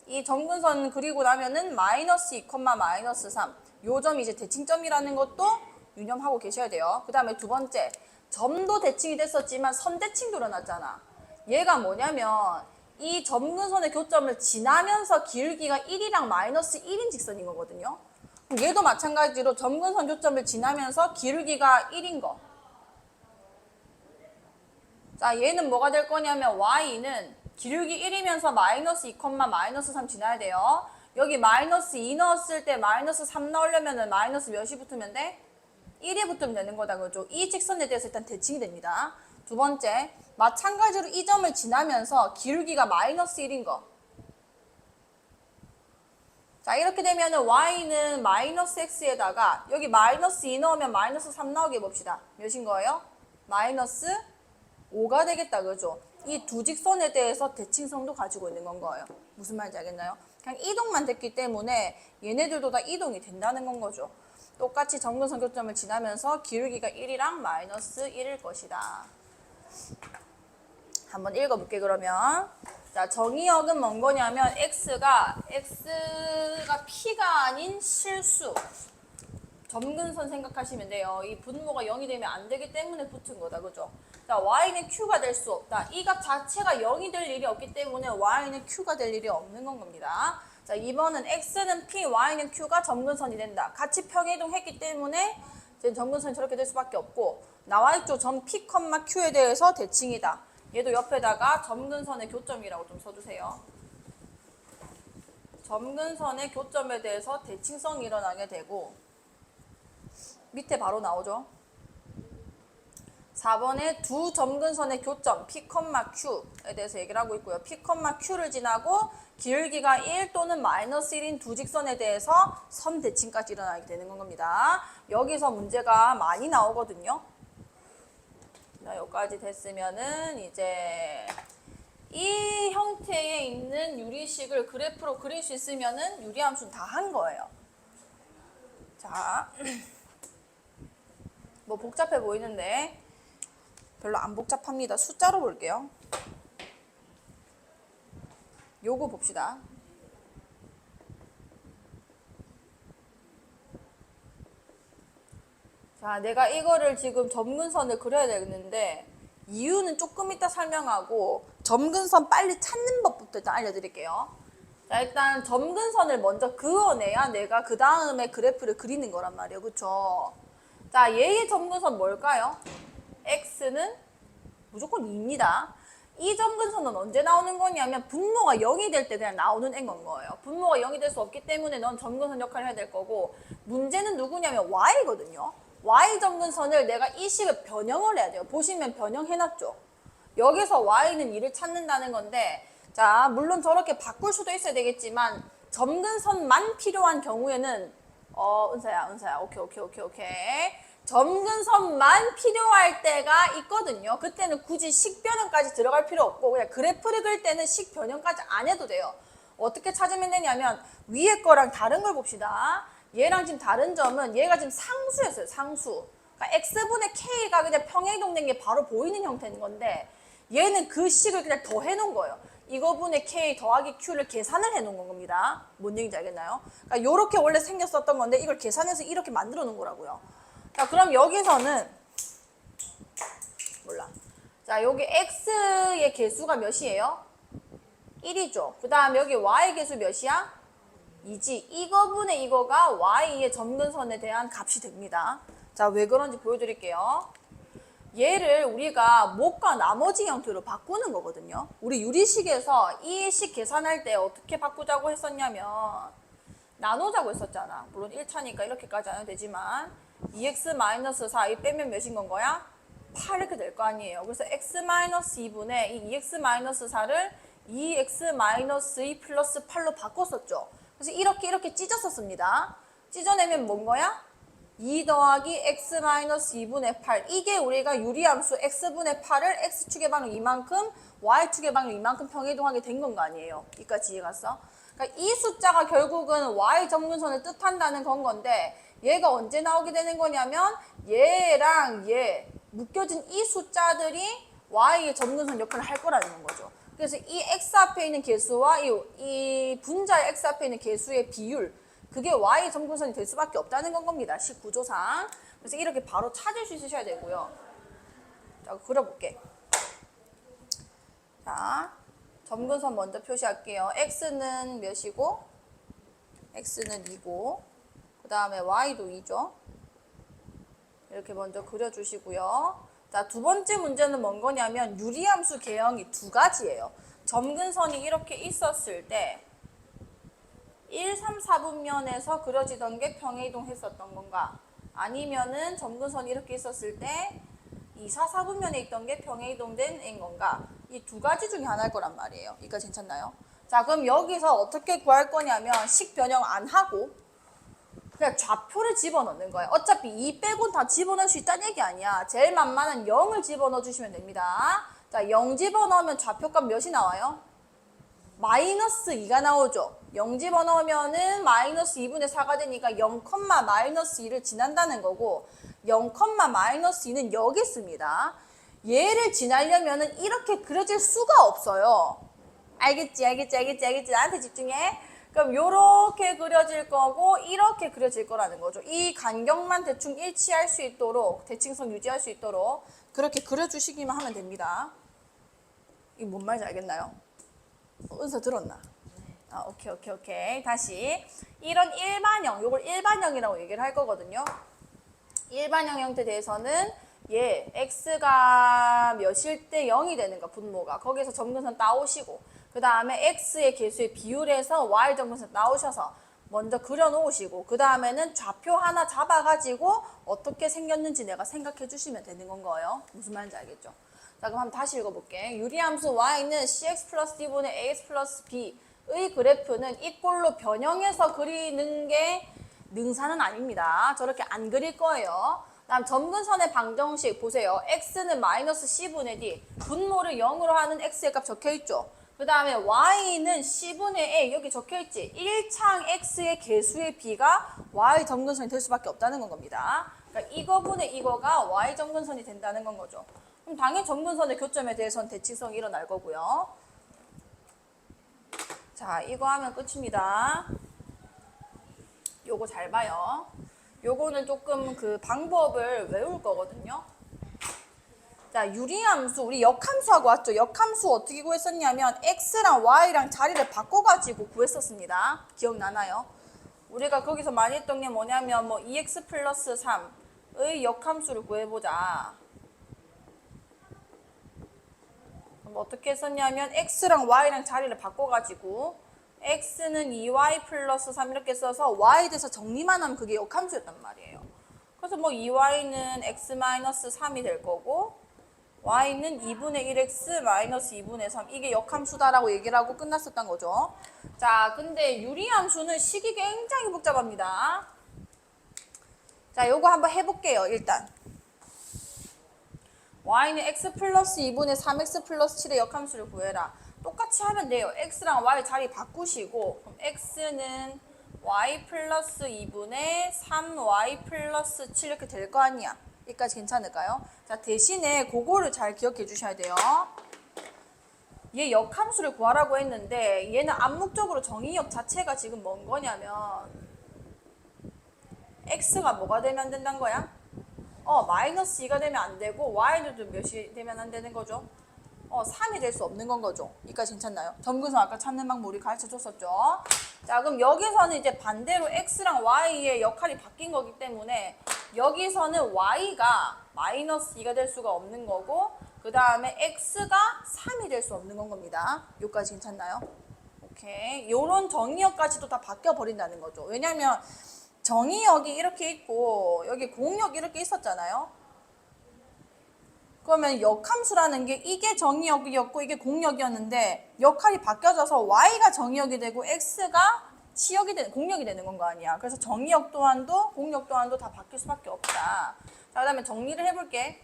이 점근선 그리고 나면은 마이너스 2, 마이너스 3. 요 점이 이제 대칭점이라는 것도 유념하고 계셔야 돼요. 그 다음에 두 번째, 점도 대칭이 됐었지만 선대칭도 일어났잖아. 얘가 뭐냐면 이 점근선의 교점을 지나면서 기울기가 1이랑 마이너스 1인 직선인 거거든요. 그럼 얘도 마찬가지로 점근선 교점을 지나면서 기울기가 1인 거. 자, 얘는 뭐가 될 거냐면 y는 기울기 1이면서 마이너스 2, 마이너스 3 지나야 돼요. 여기 마이너스 2 넣었을 때 마이너스 3 넣으려면 마이너스 몇이 붙으면 돼? 1이 붙으면 되는 거다, 그죠? 이 직선에 대해서 일단 대칭이 됩니다. 두 번째, 마찬가지로 이 점을 지나면서 기울기가 마이너스 1인 거. 자, 이렇게 되면 y는 마이너스 x에다가 여기 마이너스 2 넣으면 마이너스 3 나오게 해봅시다. 몇인 거예요? 마이너스 5가 되겠다, 그죠? 이 두 직선에 대해서 대칭성도 가지고 있는 건 거예요. 무슨 말인지 알겠나요? 그냥 이동만 됐기 때문에 얘네들도 다 이동이 된다는 건 거죠. 똑같이 점근선 교점을 지나면서 기울기가 1이랑 마이너스 1일 것이다. 한번 읽어볼게, 그러면. 자, 정의역은 뭔 거냐면 x가 p가 아닌 실수. 점근선 생각하시면 돼요. 이 분모가 0이 되면 안 되기 때문에 붙은 거다, 그죠? 자, y는 q가 될 수 없다. 이 값 자체가 0이 될 일이 없기 때문에 y는 q가 될 일이 없는 건 겁니다. 자, 2번은 x는 p, y는 q가 점근선이 된다. 같이 평행이동했기 때문에 점근선이 저렇게 될 수밖에 없고, 나와있죠. 점 p, q에 대해서 대칭이다. 얘도 옆에다가 점근선의 교점이라고 좀 써주세요. 점근선의 교점에 대해서 대칭성이 일어나게 되고, 밑에 바로 나오죠. 4번에 두 점근선의 교점 P, Q에 대해서 얘기를 하고 있고요. P, Q를 지나고 기울기가 1 또는 마이너스 1인 두 직선에 대해서 선 대칭까지 일어나게 되는 겁니다. 여기서 문제가 많이 나오거든요. 자, 여기까지 됐으면은 이제 이 형태에 있는 유리식을 그래프로 그릴 수 있으면은 유리함수는 다 한 거예요. 자, 뭐 복잡해 보이는데 별로 안 복잡합니다. 숫자로 볼게요. 요거 봅시다. 자, 내가 이거를 지금 점근선을 그려야 되겠는데 이유는 조금 이따 설명하고 점근선 빨리 찾는 법부터 일단 알려드릴게요. 자, 일단 점근선을 먼저 그어내야 내가 그 다음에 그래프를 그리는 거란 말이에요. 그쵸? 자, 얘의 점근선 뭘까요? x는 무조건 2입니다. 이 점근선은 언제 나오는 거냐면 분모가 0이 될 때 그냥 나오는 건 거예요. 분모가 0이 될 수 없기 때문에 넌 점근선 역할을 해야 될 거고, 문제는 누구냐면 y거든요. y 점근선을 내가 이 식을 변형을 해야 돼요. 보시면 변형해놨죠. 여기서 y는 2를 찾는다는 건데, 자, 물론 저렇게 바꿀 수도 있어야 되겠지만 점근선만 필요한 경우에는 은사야 오케이. 점근선만 필요할 때가 있거든요. 그때는 굳이 식변형까지 들어갈 필요 없고 그냥 그래프를 그릴 때는 식변형까지 안 해도 돼요. 어떻게 찾으면 되냐면 위에 거랑 다른 걸 봅시다. 얘랑 지금 다른 점은 얘가 지금 상수였어요. 상수. 그러니까 x분의 k가 그냥 평행이동된 게 바로 보이는 형태인 건데 얘는 그 식을 그냥 더 해놓은 거예요. 이거분의 k 더하기 q를 계산을 해놓은 겁니다. 뭔 얘기인지 알겠나요? 그러니까 요렇게 원래 생겼었던 건데 이걸 계산해서 이렇게 만들어 놓은 거라고요. 자, 그럼 여기서는 몰라. 자, 여기 x의 개수가 몇이에요? 1이죠. 그 다음 여기 y 개수 몇이야? 2지. 이거분의 이거가 y의 점근선에 대한 값이 됩니다. 자, 왜 그런지 보여드릴게요. 얘를 우리가 못과 나머지 형태로 바꾸는 거거든요. 우리 유리식에서 이 식 계산할 때 어떻게 바꾸자고 했었냐면 나누자고 했었잖아. 물론 1차니까 이렇게까지 안 해도 되지만 2x-4 이 빼면 몇인 건 거야? 8 이렇게 될 거 아니에요. 그래서 x-2분의 이 2x-4를 2x-2 플러스 8로 바꿨었죠. 그래서 이렇게 찢었었습니다. 찢어내면 뭔 거야? 2 더하기 x-2분의 8. 이게 우리가 유리함수 x분의 8을 x축의 방향 이만큼, y축의 방향 이만큼 평행이동하게 된 건 거 아니에요. 여기까지 이해갔어? 그러니까 이 숫자가 결국은 y 점근선을 뜻한다는 건 건데 얘가 언제 나오게 되는 거냐면 얘랑 얘 묶여진 이 숫자들이 y의 점근선 역할을 할 거라는 거죠. 그래서 이 x 앞에 있는 개수와 이 분자의 x 앞에 있는 개수의 비율, 그게 y 점근선이 될 수밖에 없다는 건 겁니다. 식 구조상. 그래서 이렇게 바로 찾을 수 있으셔야 되고요. 자, 그려볼게. 자, 점근선 먼저 표시할게요. x는 몇이고, x는 2고, 그 다음에 y도 2죠. 이렇게 먼저 그려주시고요. 자, 두 번째 문제는 뭔 거냐면 유리함수 개형이 두 가지예요. 점근선이 이렇게 있었을 때 1, 3, 4분면에서 그려지던 게 평행이동 했었던 건가? 아니면은 점근선이 이렇게 있었을 때 2, 4, 4분면에 있던 게 평행이동된 애인 건가? 이 두 가지 중에 하나일 거란 말이에요. 이거 괜찮나요? 자, 그럼 여기서 어떻게 구할 거냐면 식 변형 안 하고 그냥 좌표를 집어넣는 거예요. 어차피 2 빼고는 다 집어넣을 수 있다는 얘기 아니야. 제일 만만한 0을 집어넣어 주시면 됩니다. 자, 0 집어넣으면 좌표값 몇이 나와요? 마이너스 2가 나오죠. 0 집어넣으면은 마이너스 2분의 4가 되니까 0, 마이너스 2를 지난다는 거고 0, 마이너스 2는 여기 있습니다. 얘를 지나려면은 이렇게 그려질 수가 없어요. 알겠지? 나한테 집중해. 그럼 요렇게 그려질 거고 이렇게 그려질 거라는 거죠. 이 간격만 대충 일치할 수 있도록, 대칭성 유지할 수 있도록 그렇게 그려주시기만 하면 됩니다. 이게 뭔 말인지 알겠나요? 은서 들었나? 아, 오케이. 다시. 이런 일반형, 요걸 일반형이라고 얘기를 할 거거든요. 일반형 형태 대해서는 얘 x가 몇일 때 0이 되는가 분모가 거기에서 점근선 따오시고 그 다음에 x의 개수의 비율에서 y 점근선 따오셔서 먼저 그려놓으시고 그 다음에는 좌표 하나 잡아가지고 어떻게 생겼는지 내가 생각해 주시면 되는 건 거예요. 무슨 말인지 알겠죠? 자, 그럼 한번 다시 읽어볼게. 유리함수 y는 cx 플러스 d분의 ax 플러스 b의 그래프는 이 꼴로 변형해서 그리는 게 능사는 아닙니다. 저렇게 안 그릴 거예요. 다음 점근선의 방정식 보세요. x는 마이너스 c분의 d. 분모를 0으로 하는 x의 값 적혀있죠. 그 다음에 y는 c분의 a 여기 적혀있지. 1창 x의 개수의 b가 y 점근선이 될 수밖에 없다는 건 겁니다. 그러니까 이거분의 이거가 y 점근선이 된다는 건 거죠. 그럼 당연히 점근선의 교점에 대해서는 대칭성이 일어날 거고요. 자, 이거 하면 끝입니다. 요거 잘 봐요. 요거는 조금 그 방법을 외울 거거든요. 자, 유리함수, 우리 역함수하고 왔죠? 역함수 어떻게 구했었냐면 x랑 y랑 자리를 바꿔가지고 구했었습니다. 기억나나요? 우리가 거기서 많이 했던 게 뭐냐면 뭐 2x 플러스 3의 역함수를 구해보자. 그럼 어떻게 했었냐면 x랑 y랑 자리를 바꿔가지고 x는 2y 플러스 3 이렇게 써서 y에 대해서 정리만 하면 그게 역함수였단 말이에요. 그래서 뭐 2y는 x 마이너스 3이 될 거고 y는 2분의 1x 마이너스 2분의 3 이게 역함수다라고 얘기를 하고 끝났었던 거죠. 자, 근데 유리함수는 식이 굉장히 복잡합니다. 자, 요거 한번 해볼게요. 일단 y는 x 플러스 2분의 3x 플러스 7의 역함수를 구해라. 똑같이 하면 돼요. x랑 y 자리 바꾸시고 그럼 x는 y 플러스 2분의 3y 플러스 7 이렇게 될 거 아니야. 여기까지 괜찮을까요? 자, 대신에 그거를 잘 기억해 주셔야 돼요. 얘 역함수를 구하라고 했는데 얘는 암묵적으로 정의역 자체가 지금 뭔 거냐면 x가 뭐가 되면 안 된다는 거야? 마이너스 2가 되면 안 되고 y는 몇이 되면 안 되는 거죠? 3이 될 수 없는 건 거죠. 여기까지 괜찮나요? 점근선 아까 찾는 방법 우리 가르쳐 줬었죠. 자, 그럼 여기서는 이제 반대로 x랑 y의 역할이 바뀐 거기 때문에 여기서는 y가 마이너스 2가 될 수가 없는 거고 그 다음에 x가 3이 될 수 없는 건 겁니다. 여기까지 괜찮나요? 오케이. 요런 정의역까지도 다 바뀌어 버린다는 거죠. 왜냐면 정의역이 이렇게 있고 여기 공역이 이렇게 있었잖아요. 그러면 역함수라는 게 이게 정의역이었고 이게 공역이었는데 역할이 바뀌어져서 y가 정의역이 되고 x가 치역이 되는 공역이 되는 건 거 아니야. 그래서 정의역 또한도 공역 또한도 다 바뀔 수밖에 없다. 자, 그다음에 정리를 해볼게.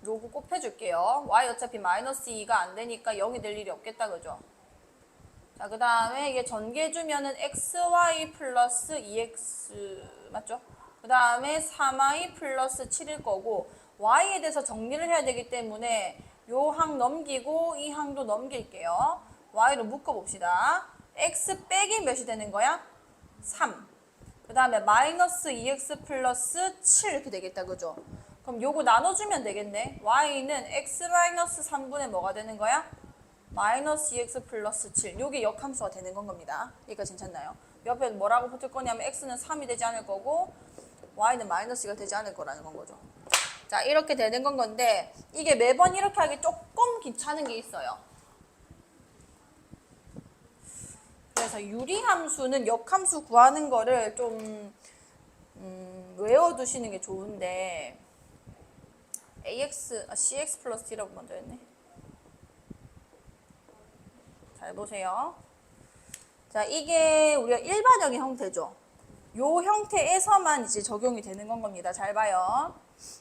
요거 꼭 해줄게요. y 어차피 마이너스 2가 안 되니까 0이 될 일이 없겠다, 그죠? 자, 그 다음에 이게 전개해주면은 xy 플러스 2x 맞죠? 그 다음에 3y 플러스 7일 거고 y에 대해서 정리를 해야 되기 때문에 요 항 넘기고 이 항도 넘길게요. y로 묶어봅시다. x 빼기 몇이 되는 거야? 3. 그 다음에 마이너스 2x 플러스 7 이렇게 되겠다. 그죠? 그럼 요거 나눠주면 되겠네. y는 x 마이너스 3분의 뭐가 되는 거야? 마이너스 2x 플러스 7. 요게 역함수가 되는 건 겁니다. 여기까지 괜찮나요? 옆에 뭐라고 붙을 거냐면 x는 3이 되지 않을 거고 y는 마이너스 2가 되지 않을 거라는 건 거죠. 자, 이렇게 되는 건 건데 이게 매번 이렇게 하기 조금 귀찮은 게 있어요. 그래서 유리함수는 역함수 구하는 거를 좀 외워두시는 게 좋은데 cx 플러스 d라고 먼저 했네. 잘 보세요. 자, 이게 우리가 일반형의 형태죠. 요 형태에서만 이제 적용이 되는 건 겁니다. 잘 봐요.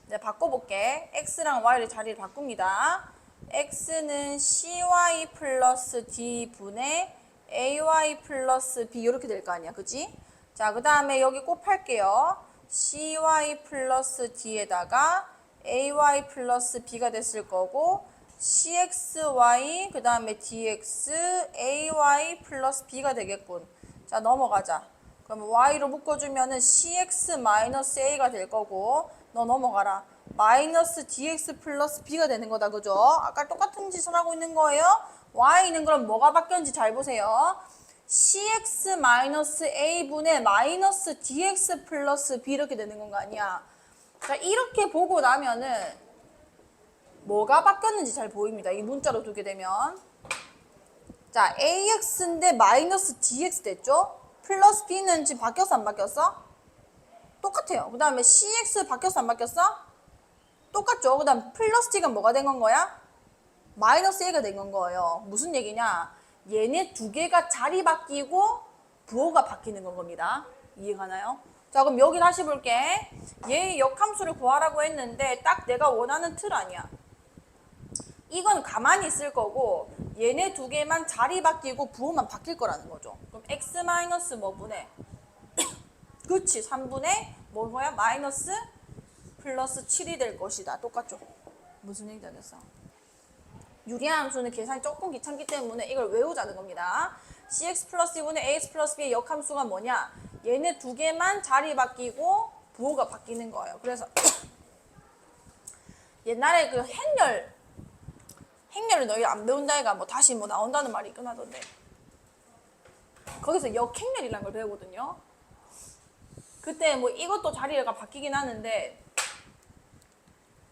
이제 바꿔볼게. x랑 y를 자리를 바꿉니다. x는 cy 플러스 d 분의 ay 플러스 b 이렇게 될 거 아니야. 그지? 자, 그 다음에 여기 곱할게요. cy 플러스 d에다가 ay 플러스 b가 됐을 거고 cxy 그 다음에 dx ay 플러스 b가 되겠군. 자, 넘어가자. 그럼 y로 묶어주면은 cx 마이너스 a가 될 거고 너 넘어가라. 마이너스 dx 플러스 b가 되는 거다. 그죠? 아까 똑같은 짓을 하고 있는 거예요. y는 그럼 뭐가 바뀌었는지 잘 보세요. cx 마이너스 a분의 마이너스 dx 플러스 b 이렇게 되는 건 거 아니야. 자, 이렇게 보고 나면은 뭐가 바뀌었는지 잘 보입니다. 이 문자로 두게 되면 자, ax인데 마이너스 dx 됐죠? 플러스 b는 지금 바뀌었어 안 바뀌었어? 똑같아요. 그 다음에 cx 바뀌었어 안 바뀌었어? 똑같죠? 그 다음 플러스 d가 뭐가 된 건 거야? 마이너스 a가 된 건 거예요. 무슨 얘기냐? 얘네 두 개가 자리 바뀌고 부호가 바뀌는 건 겁니다. 이해가나요? 자, 그럼 여기 다시 볼게. 얘의 역함수를 구하라고 했는데 딱 내가 원하는 틀 아니야. 이건 가만히 있을 거고 얘네 두 개만 자리 바뀌고 부호만 바뀔 거라는 거죠. 그럼 x 마이너스 뭐분의 그치 3분의 뭐야? 마이너스 플러스 7이 될 것이다. 똑같죠? 무슨 얘기 되겠어? 유리한 함수는 계산이 조금 귀찮기 때문에 이걸 외우자는 겁니다. cx 플러스 2분의 ax 플러스 b의 역함수가 뭐냐? 얘네 두 개만 자리 바뀌고 부호가 바뀌는 거예요. 그래서 옛날에 그 행렬을 너희 안 배운다 해가 뭐 다시 뭐 나온다는 말이 있긴 하던데 거기서 역행렬이라는 걸 배우거든요. 그때 뭐 이것도 자리가 바뀌긴 하는데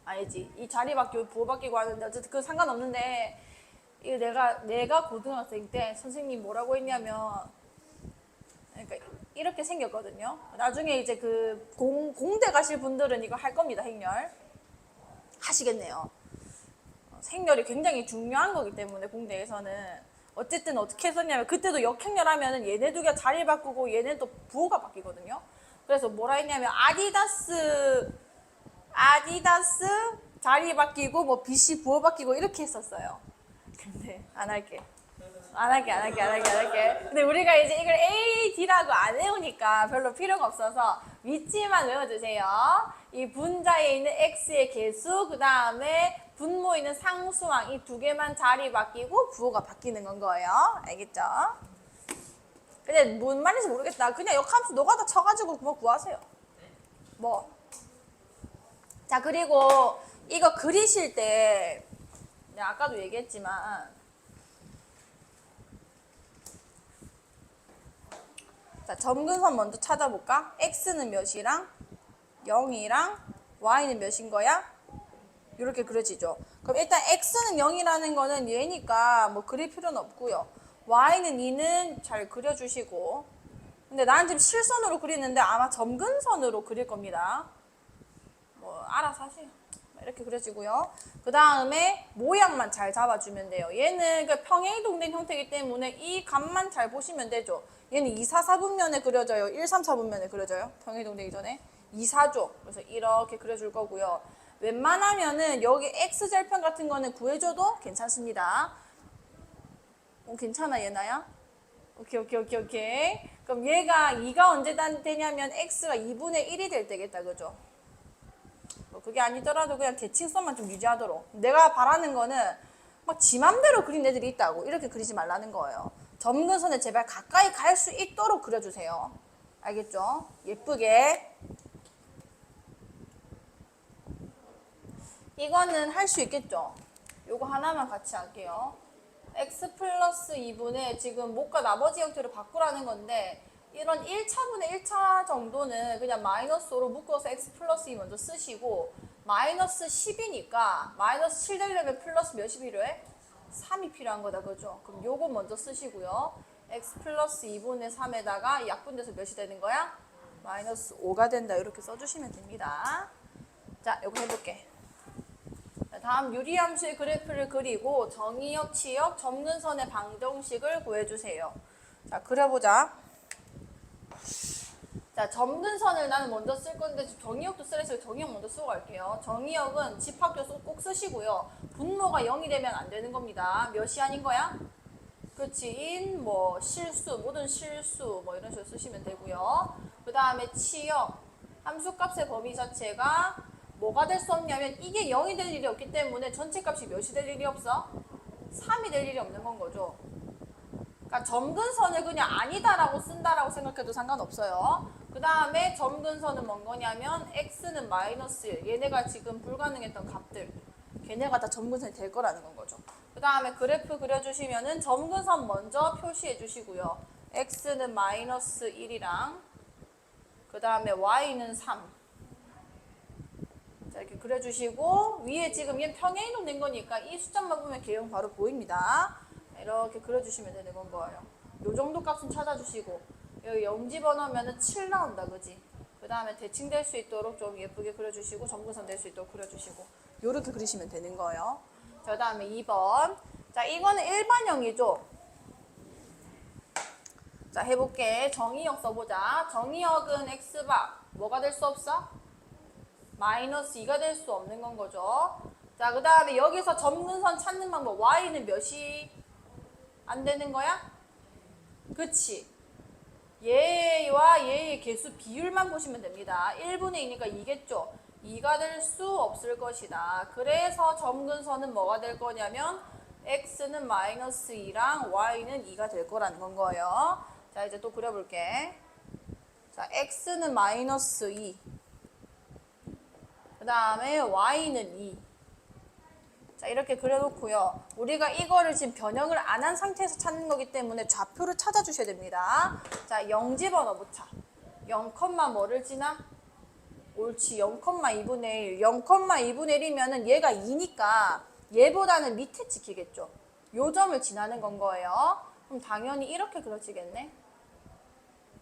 알지? 이 자리 바뀌고 부호 바뀌고 하는데 어쨌든 그 상관없는데 이거 내가 고등학생 때 선생님 뭐라고 했냐면 그러니까 이렇게 생겼거든요. 나중에 이제 그 공대 가실 분들은 이거 할 겁니다. 행렬 하시겠네요. 행렬이 굉장히 중요한 거기 때문에 공대에서는 어쨌든 어떻게 했었냐면 그때도 역행렬 하면은 얘네 두 개 자리 바꾸고 얘네 또 부호가 바뀌거든요. 그래서 뭐라 했냐면 아디다스 자리 바뀌고 뭐 BC 부호 바뀌고 이렇게 했었어요. 근데 안 할게. 근데 우리가 이제 이걸 A, D라고 안 외우니까 별로 필요가 없어서 위치만 외워주세요. 이 분자에 있는 X의 개수, 그 다음에 분모에 있는 상수항 이 두 개만 자리 바뀌고 부호가 바뀌는 건 거예요. 알겠죠? 근데 뭔 말인지 모르겠다. 그냥 역함수 노가다 쳐가지고 뭐 구하세요. 뭐. 자, 그리고 이거 그리실 때 내가 아까도 얘기했지만 자, 점근선 먼저 찾아볼까? x는 몇이랑 0이랑 y는 몇인 거야? 이렇게 그려지죠. 그럼 일단 x는 0이라는 거는 얘니까 뭐 그릴 필요는 없고요. y는 2는 잘 그려주시고 근데 나는 지금 실선으로 그리는데 아마 점근선으로 그릴 겁니다. 뭐 알아서 하세요. 이렇게 그려지고요. 그 다음에 모양만 잘 잡아주면 돼요. 얘는 그 평행이동된 형태이기 때문에 이 값만 잘 보시면 되죠. 얘는 2, 4, 4분면에 그려져요. 1, 3, 4분면에 그려져요. 평행이동되기 전에. 2, 4죠. 그래서 이렇게 그려줄 거고요. 웬만하면은 여기 X절편 같은 거는 구해줘도 괜찮습니다. 괜찮아 얘나야? 오케이. 그럼 얘가 2가 언제 되냐면 X가 2분의 1이 될 때겠다. 그죠? 그게 아니더라도 그냥 대칭성만 좀 유지하도록. 내가 바라는 거는 막 지 맘대로 그린 애들이 있다고 이렇게 그리지 말라는 거예요. 점근선에 제발 가까이 갈 수 있도록 그려주세요. 알겠죠? 예쁘게. 이거는 할 수 있겠죠? 요거 하나만 같이 할게요. x 플러스 2분의 지금 못과 나머지 형태로 바꾸라는 건데 이런 1차분의 1차 정도는 그냥 마이너스 5로 묶어서 x 플러스 2 먼저 쓰시고 마이너스 10이니까 마이너스 7 되려면 플러스 몇이 필요해? 3이 필요한 거다. 그죠? 그럼 요거 먼저 쓰시고요. x 플러스 2분의 3에다가 약분돼서 몇이 되는 거야? 마이너스 5가 된다. 이렇게 써주시면 됩니다. 자, 요거 해볼게. 다음 유리함수의 그래프를 그리고 정의역, 치역, 점근선의 방정식을 구해주세요. 자, 그려보자. 자, 점근선을 나는 먼저 쓸 건데 정의역도 쓰래서 정의역 먼저 쓰고 갈게요. 정의역은 집합도 꼭 쓰시고요. 분모가 0이 되면 안 되는 겁니다. 몇이 아닌 거야? 그치, 인, 뭐 실수, 모든 실수 뭐 이런 식으로 쓰시면 되고요. 그 다음에 치역, 함수값의 범위 자체가 뭐가 될 수 없냐면 이게 0이 될 일이 없기 때문에 전체 값이 몇이 될 일이 없어? 3이 될 일이 없는 건 거죠. 그러니까 점근선을 그냥 아니다라고 쓴다라고 생각해도 상관없어요. 그 다음에 점근선은 뭔 거냐면 x는 마이너스 1. 얘네가 지금 불가능했던 값들. 걔네가 다 점근선이 될 거라는 건 거죠. 그 다음에 그래프 그려주시면은 점근선 먼저 표시해 주시고요. x는 마이너스 1이랑 그 다음에 y는 3. 자, 이렇게 그려주시고 위에 지금 얘 평행이동 된 거니까 이 숫자만 보면 개형 바로 보입니다. 이렇게 그려주시면 되는 건 거예요. 요 정도 값은 찾아주시고 여기 0 집어넣으면 7 나온다. 그지? 그 다음에 대칭될 수 있도록 좀 예쁘게 그려주시고 점근선 될 수 있도록 그려주시고 요렇게 그리시면 되는 거예요. 자, 그 다음에 2번. 자, 이거는 일반형이죠. 자, 해볼게. 정의역 써보자. 정의역은 x바 뭐가 될 수 없어? 마이너스 2가 될 수 없는 건 거죠. 자, 그 다음에 여기서 점근선 찾는 방법. y는 몇이 안 되는 거야? 그치? 얘와 얘의 개수 비율만 보시면 됩니다. 1분의 2니까 2겠죠? 2가 될 수 없을 것이다. 그래서 점근선은 뭐가 될 거냐면 x는 마이너스 2랑 y는 2가 될 거라는 건 거예요. 자, 이제 또 그려볼게. 자, x는 마이너스 2. 그 다음에 y는 2. 자, 이렇게 그려놓고요. 우리가 이거를 지금 변형을 안 한 상태에서 찾는 거기 때문에 좌표를 찾아주셔야 됩니다. 자, 0 집어넣어보자. 0, 뭐를 지나? 옳지. 0,2분의 1. 0,2분의 1이면은 얘가 2니까 얘보다는 밑에 찍히겠죠. 요 점을 지나는 건 거예요. 그럼 당연히 이렇게 그려지겠네.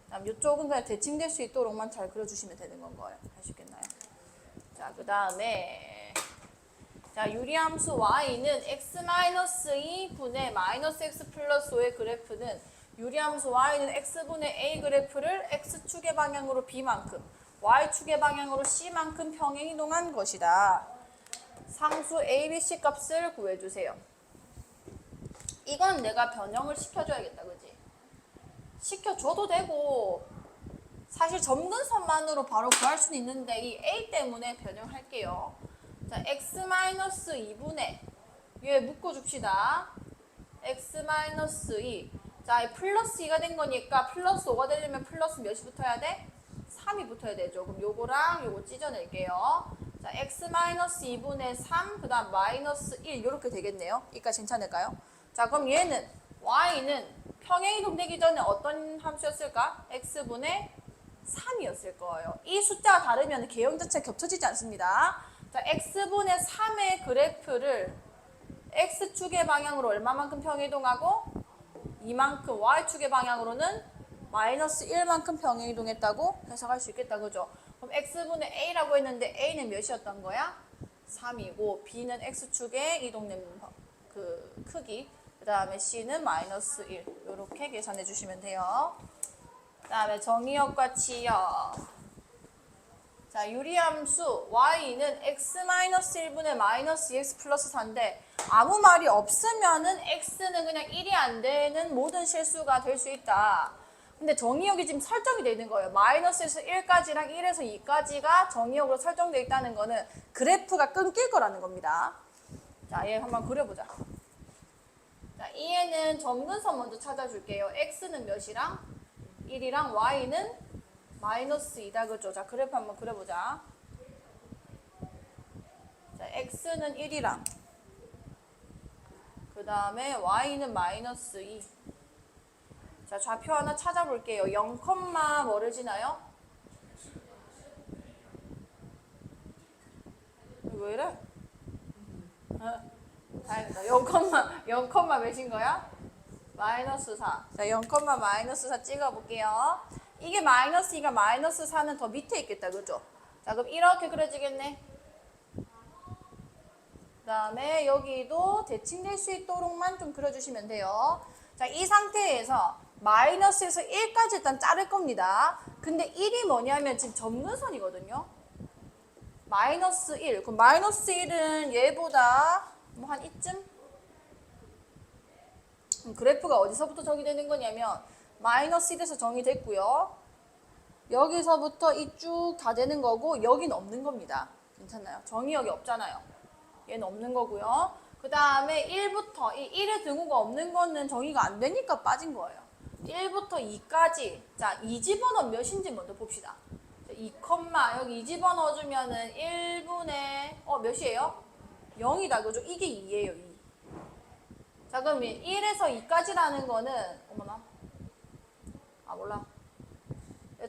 다음 이쪽은 그냥 대칭될 수 있도록만 잘 그려주시면 되는 건 거예요. 할 수 있겠나요? 자, 그 다음에 자, 유리함수 y는 x-2분의 마이너스 x 플러스 5의 그래프는 유리함수 y는 x분의 a 그래프를 x축의 방향으로 b만큼 y축의 방향으로 c만큼 평행이동한 것이다. 상수 a, b, c 값을 구해주세요. 이건 내가 변형을 시켜줘야겠다. 그지? 시켜줘도 되고 사실 점근선만으로 바로 구할 수는 있는데 이 a 때문에 변형할게요. 자, x-2분의 얘 묶어줍시다. x-2 자, 플러스 2가 된 거니까 플러스 5가 되려면 플러스 몇이 붙어야 돼? 3이 붙어야 되죠. 그럼 요거랑 요거 찢어낼게요. 자, x-2분의 3 그 다음 마이너스 1 이렇게 되겠네요. 이까지 괜찮을까요? 자, 그럼 얘는 y는 평행이동 되기 전에 어떤 함수였을까? x분의 3이었을 거예요. 이 숫자가 다르면 개형 자체가 겹쳐지지 않습니다. 자, x분의 3의 그래프를 x축의 방향으로 얼마만큼 평행이동하고 이만큼 y축의 방향으로는 마이너스 1만큼 평행이동했다고 해석할 수 있겠다. 그죠? 그럼 x분의 a라고 했는데 a는 몇이었던 거야? 3이고 b는 x축에 이동된 그 크기 그 다음에 c는 마이너스 1 이렇게 계산해 주시면 돼요. 그 다음에 정의역과 치역. 자, 유리함수 y는 x-1분의 마이너스 2x 플러스 4인데 아무 말이 없으면은 x는 그냥 1이 안 되는 모든 실수가 될 수 있다. 근데 정의역이 지금 설정이 되어 있는 거예요. 마이너스에서 1까지랑 1에서 2까지가 정의역으로 설정되어 있다는 거는 그래프가 끊길 거라는 겁니다. 자, 얘 한번 그려보자. 자, 이에는 점근선 먼저 찾아줄게요. x는 몇이랑 1이랑 y는 마이너스 2다. 그죠? 자, 그래프 한번 그려보자. 자, x는 1이랑 그 다음에 y는 마이너스 2. 자, 좌표 하나 찾아볼게요. 0, 뭐를 지나요? 왜 이래? 다행이다. 0, 몇인 거야? 마이너스 4. 자, 0, 마이너스 4 찍어볼게요. 이게 마이너스 2가 마이너스 4는 더 밑에 있겠다. 그죠? 자, 그럼 이렇게 그려지겠네. 그 다음에 여기도 대칭될 수 있도록만 좀 그려주시면 돼요. 자, 이 상태에서 마이너스에서 1까지 일단 자를 겁니다. 근데 1이 뭐냐면 지금 점근선이거든요. 마이너스 1. 그럼 마이너스 1은 얘보다 뭐 한 이쯤? 그래프가 어디서부터 정의되는 거냐면 마이너스 1에서 정의됐고요. 여기서부터 이 쭉 다 되는 거고 여기는 없는 겁니다. 괜찮나요? 정의역이 없잖아요. 얘는 없는 거고요. 그 다음에 1부터 이 1의 등호가 없는 거는 정의가 안 되니까 빠진 거예요. 1부터 2까지 자, 2 집어넣으면 몇인지 먼저 봅시다. 2, 여기 2 집어넣어주면은 1분의 몇이에요? 0이다. 그죠? 이게 2예요. 2. 자, 그럼 1에서 2까지라는 거는 어머나 몰라.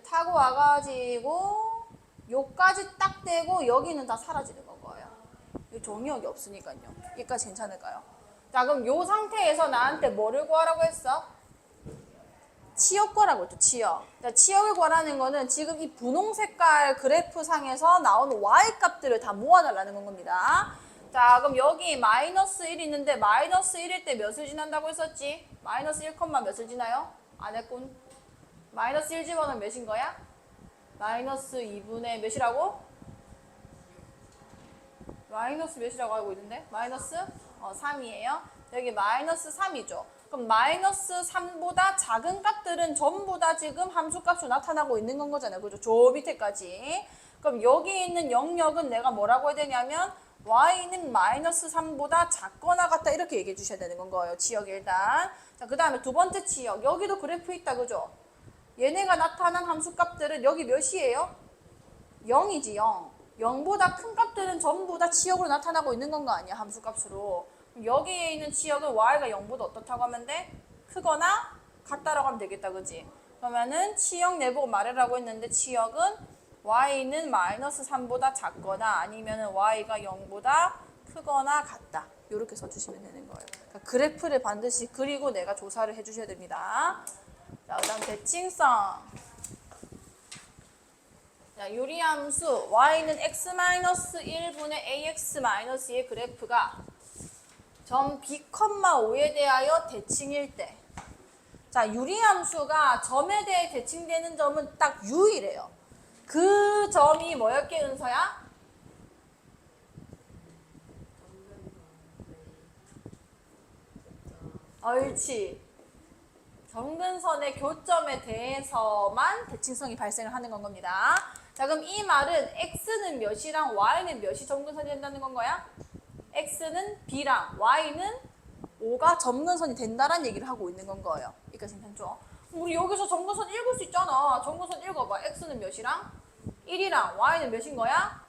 타고 와가지고 요까지 딱 되고 여기는 다 사라지는 건 거예요. 정의역이 없으니까요. 여기까지 괜찮을까요? 자, 그럼 요 상태에서 나한테 뭐를 구하라고 했어? 치역 구하라고 했죠. 치역. 자, 치역을 구하라는 거는 지금 이 분홍 색깔 그래프 상에서 나오는 y 값들을 다 모아달라는 건 겁니다. 자, 그럼 여기 마이너스 1 있는데 마이너스 1일 때 몇을 지난다고 했었지? 마이너스 1, 몇을 지나요? 안 했군. 마이너스 1 집어넣으면 몇인 거야? 마이너스 2분의 몇이라고? 마이너스 몇이라고 알고 있는데? 마이너스 3이에요. 여기 마이너스 3이죠. 그럼 마이너스 3보다 작은 값들은 전부 다 지금 함수값으로 나타나고 있는 건 거잖아요. 그죠? 저 밑에까지. 그럼 여기 있는 영역은 내가 뭐라고 해야 되냐면 y는 마이너스 3보다 작거나 같다 이렇게 얘기해 주셔야 되는 건 거예요. 지역 일단. 자, 그 다음에 두 번째 지역. 여기도 그래프 있다. 그죠? 얘네가 나타난 함수값들은 여기 몇이에요? 0이지 0. 0보다 큰 값들은 전부 다 치역으로 나타나고 있는 건 거 아니야, 함수값으로. 여기에 있는 치역은 y가 0보다 어떻다고 하면 돼? 크거나 같다라고 하면 되겠다, 그지? 그러면은 치역 내보고 말해라고 했는데 치역은 y는 마이너스 3보다 작거나 아니면은 y가 0보다 크거나 같다. 이렇게 써주시면 되는 거예요. 그러니까 그래프를 반드시 그리고 내가 조사를 해주셔야 됩니다. 자, 그 다음 대칭성. 자, 유리함수 y는 x-1분의 ax-2의 그래프가 점 b, 5에 대하여 대칭일 때. 자, 유리함수가 점에 대해 대칭되는 점은 딱 u이래요. 그 점이 뭐였게, 은서야? 옳지. 점근선의 교점에 대해서만 대칭성이 발생을 하는 건 겁니다. 자, 그럼 이 말은 x는 몇이랑 y는 몇이 점근선이 된다는 건 거야? x는 b랑 y는 5가 점근선이 된다라는 얘기를 하고 있는 건 거예요. 여기까지 괜찮죠? 우리 여기서 점근선 읽을 수 있잖아. 점근선 읽어봐. x는 몇이랑 1이랑 y는 몇인 거야?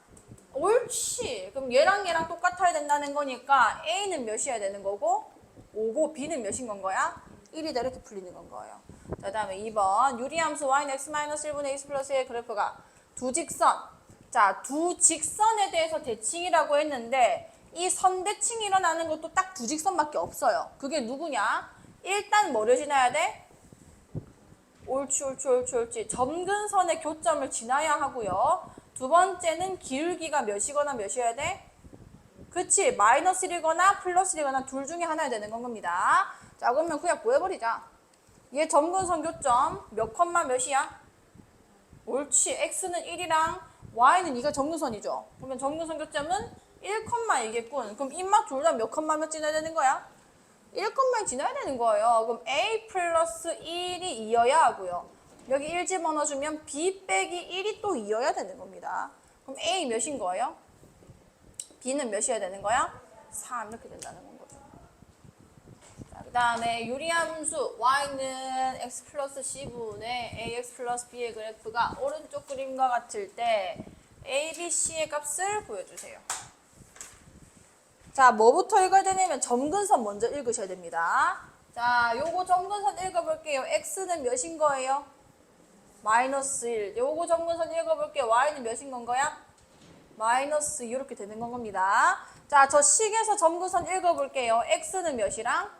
옳지. 그럼 얘랑 똑같아야 된다는 거니까 a는 몇이어야 되는 거고 5고 b는 몇인 건 거야? 1이다 이렇게 풀리는 건 거예요. 자, 그 다음에 2번 유리함수 y는 x-1분의 x 플러스의 그래프가 두 직선. 자, 두 직선에 대해서 대칭이라고 했는데 이 선대칭이 일어나는 것도 딱 두 직선밖에 없어요. 그게 누구냐? 일단 뭐를 지나야 돼? 옳지. 점근선의 교점을 지나야 하고요. 두 번째는 기울기가 몇이거나 몇이어야 돼? 그치, 마이너스 1이거나 플러스 1이거나 둘 중에 하나야 되는 건 겁니다. 자, 그러면 그냥 구해버리자. 얘 점근선 교점 몇 컴마 몇이야? 옳지, x는 1이랑 y는 2가 점근선이죠. 그러면 점근선 교점은 1,2겠군. 그럼 입맛 둘 다 몇 컴마 몇 지나야 되는 거야? 1,2 지나야 되는 거예요. 그럼 a 플러스 1이 2여야 하고요. 여기 1 집어넣어주면 b 빼기 1이 또 2여야 되는 겁니다. 그럼 a 몇인 거예요? b는 몇이어야 되는 거야? 3 이렇게 된다는 건 거죠. 자, 그 다음에 유리함수 y는 x 플러스 c분의 ax 플러스 b의 그래프가 오른쪽 그림과 같을 때 a, b, c의 값을 보여주세요. 자, 뭐부터 읽어야 되냐면 점근선 먼저 읽으셔야 됩니다. 자, 요거 점근선 읽어볼게요. x는 몇인 거예요? 마이너스 1. 요거 점근선 읽어볼게요. y는 몇인 건 거야? 마이너스 2 이렇게 되는 건 겁니다. 자, 저 식에서 점근선 읽어볼게요. x는 몇이랑?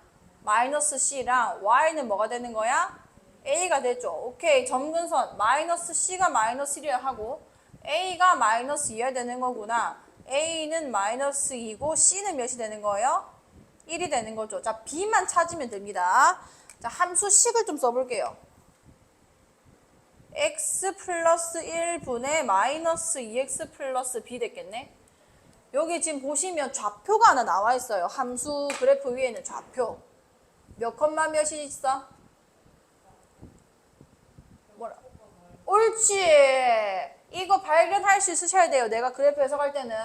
마이너스 c랑 y는 뭐가 되는 거야? a가 되죠. 오케이, 점근선 마이너스 c가 마이너스 1이야 하고 a가 마이너스 2야 되는 거구나. a는 마이너스 2고 c는 몇이 되는 거예요? 1이 되는 거죠. 자, b만 찾으면 됩니다. 자, 함수식을 좀 써볼게요. x 플러스 1분의 마이너스 2x 플러스 b 됐겠네. 여기 지금 보시면 좌표가 하나 나와 있어요. 함수 그래프 위에는 좌표. 몇 컴마 몇이 있어? 뭐라? 옳지. 이거 발견할 수 있으셔야 돼요. 내가 그래프 해석할 때는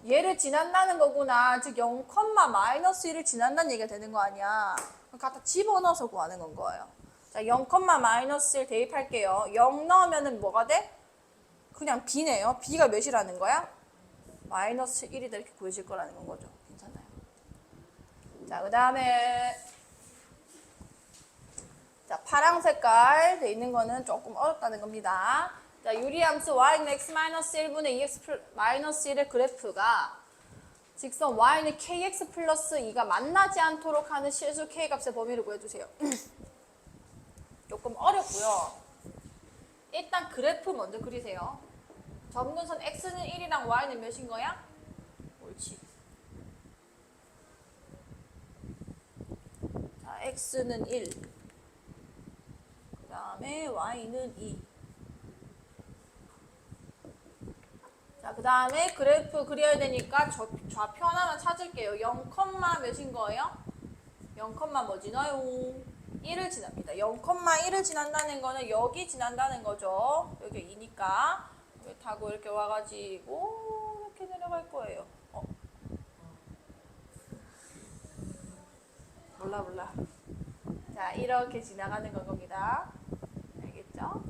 얘를 지난다는 거구나. 즉 0, 마이너스 1을 지난다는 얘기가 되는 거 아니야. 갖다 집어넣어서 구하는 건 거예요. 자, 0, 마이너스 1 대입할게요. 0 넣으면은 뭐가 돼? 그냥 b네요. b가 몇이라는 거야? 마이너스 1이다 이렇게 구해질 거라는 건 거죠. 괜찮아요. 자, 그 다음에 자, 파랑 색깔 돼 있는 거는 조금 어렵다는 겁니다. 자, 유리함수 y는 x-1분의 2x-1의 그래프가 직선 y는 kx 플러스 2가 만나지 않도록 하는 실수 k값의 범위를 구해주세요. 조금 어렵고요. 일단 그래프 먼저 그리세요. 점근선 x는 1이랑 y는 몇인 거야? 옳지. 자, x는 1. 다음에 y는 2. 자, 그 다음에 그래프 그려야 되니까 좌표 하나만 찾을게요. 0, 몇인 거예요? 0, 뭐지 나요? 1을 지납니다. 0,1을 지난다는 거는 여기 지난다는 거죠. 여기 2니까. 여기 타고 이렇게 와가지고 이렇게 내려갈 거예요. 몰라. 자, 이렇게 지나가는 겁니다. 알겠죠?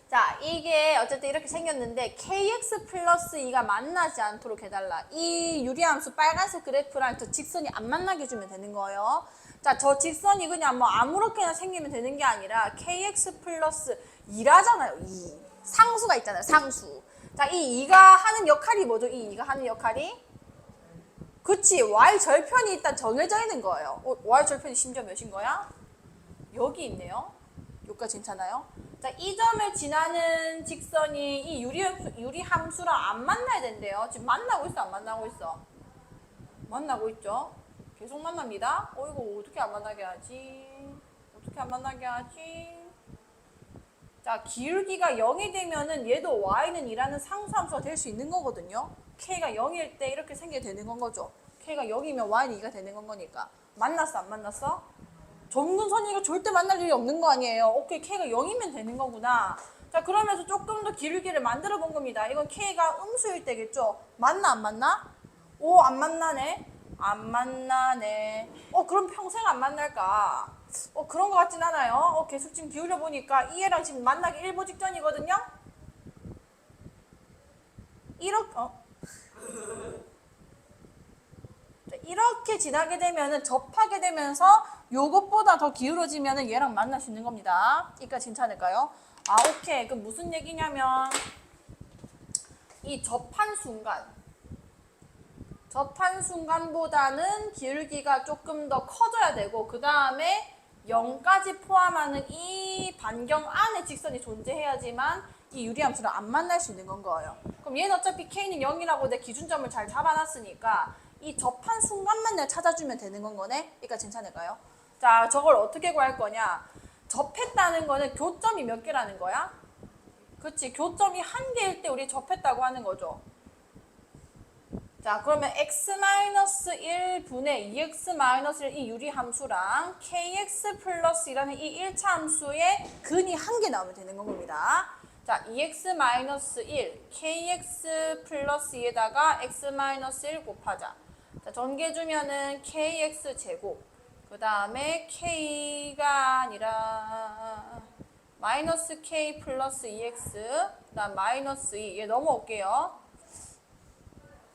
자, 이게 어쨌든 이렇게 생겼는데 kx 플러스 2가 만나지 않도록 해달라. 이 유리함수 빨간색 그래프랑 저 직선이 안 만나게 해주면 되는 거예요. 자, 저 직선이 그냥 뭐 아무렇게나 생기면 되는 게 아니라 kx 플러스 2라잖아요. 2. 상수가 있잖아요. 상수. 자, 이 2가 하는 역할이 뭐죠? 이 2가 하는 역할이? 그치. y 절편이 일단 정해져 있는 거예요. y 절편이 심지어 몇인 거야? 여기 있네요. 여기까지 괜찮아요? 자, 이 점을 지나는 직선이 이 유리함수랑 안 만나야 된대요. 지금 만나고 있어, 안 만나고 있어? 만나고 있죠? 계속 만납니다. 이거 어떻게 안 만나게 하지? 어떻게 안 만나게 하지? 자, 기울기가 0이 되면은 얘도 y는 2라는 상수함수가 될 수 있는 거거든요. k가 0일 때 이렇게 생기게 되는 건 거죠. k가 0이면 y는 2가 되는 건 거니까. 만났어, 안 만났어? 점근선이가 절대 만날 일이 없는 거 아니에요. 오케이, k가 0이면 되는 거구나. 자, 그러면서 조금 더 기울기를 만들어 본 겁니다. 이건 k가 음수일 때겠죠? 맞나, 안 맞나? 오, 안 만나네. 안 만나네. 그럼 평생 안 만날까? 그런 것 같진 않아요. 계속 지금 기울여 보니까 이 애랑 지금 만나기 일보 직전이거든요? 이렇게 지나게 되면은 접하게 되면서 요것보다 더 기울어지면은 얘랑 만날 수 있는 겁니다. 여기까지 괜찮을까요? 오케이. 그럼 무슨 얘기냐면 이 접한 순간보다는 기울기가 조금 더 커져야 되고 그 다음에 0까지 포함하는 이 반경 안에 직선이 존재해야지만 이 유리함수를 안 만날 수 있는 건 거예요. 그럼 얘는 어차피 k는 0이라고 내 기준점을 잘 잡아놨으니까 이 접한 순간만 내가 찾아주면 되는 건 거네? 그러니까 괜찮을까요? 자, 저걸 어떻게 구할 거냐? 접했다는 거는 교점이 몇 개라는 거야? 그치, 교점이 한 개일 때 우리 접했다고 하는 거죠. 자, 그러면 x-1분의 2x-1 이 유리함수랑 kx 플러스 2라는 이 1차 함수의 근이 한 개 나오면 되는 겁니다. 자, 2x-1, kx 플러스 2에다가 x-1 곱하자. 자, 전개해주면은 kx 제곱, 그 다음에 k가 아니라 마이너스 k 플러스 2x, 그 다음 마이너스 2, 얘 넘어올게요.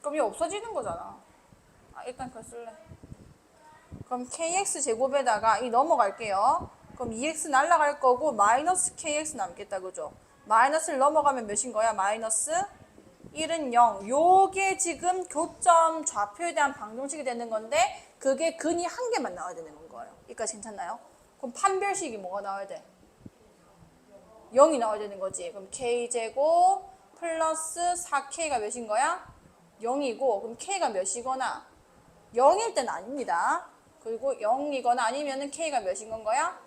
그럼 얘 없어지는 거잖아. 일단 그거 쓸래. 그럼 kx 제곱에다가 이 넘어갈게요. 그럼 2x 날라갈 거고 마이너스 kx 남겠다, 그죠? 마이너스를 넘어가면 몇인 거야? 마이너스 1은 0. 요게 지금 교점 좌표에 대한 방정식이 되는 건데 그게 근이 한 개만 나와야 되는 거예요. 여기까지 괜찮나요? 그럼 판별식이 뭐가 나와야 돼? 0이 나와야 되는 거지. 그럼 k제곱 플러스 4k가 몇인 거야? 0이고 그럼 k가 몇이거나 0일 때는 아닙니다. 그리고 0이거나 아니면은 k가 몇인 건 거야?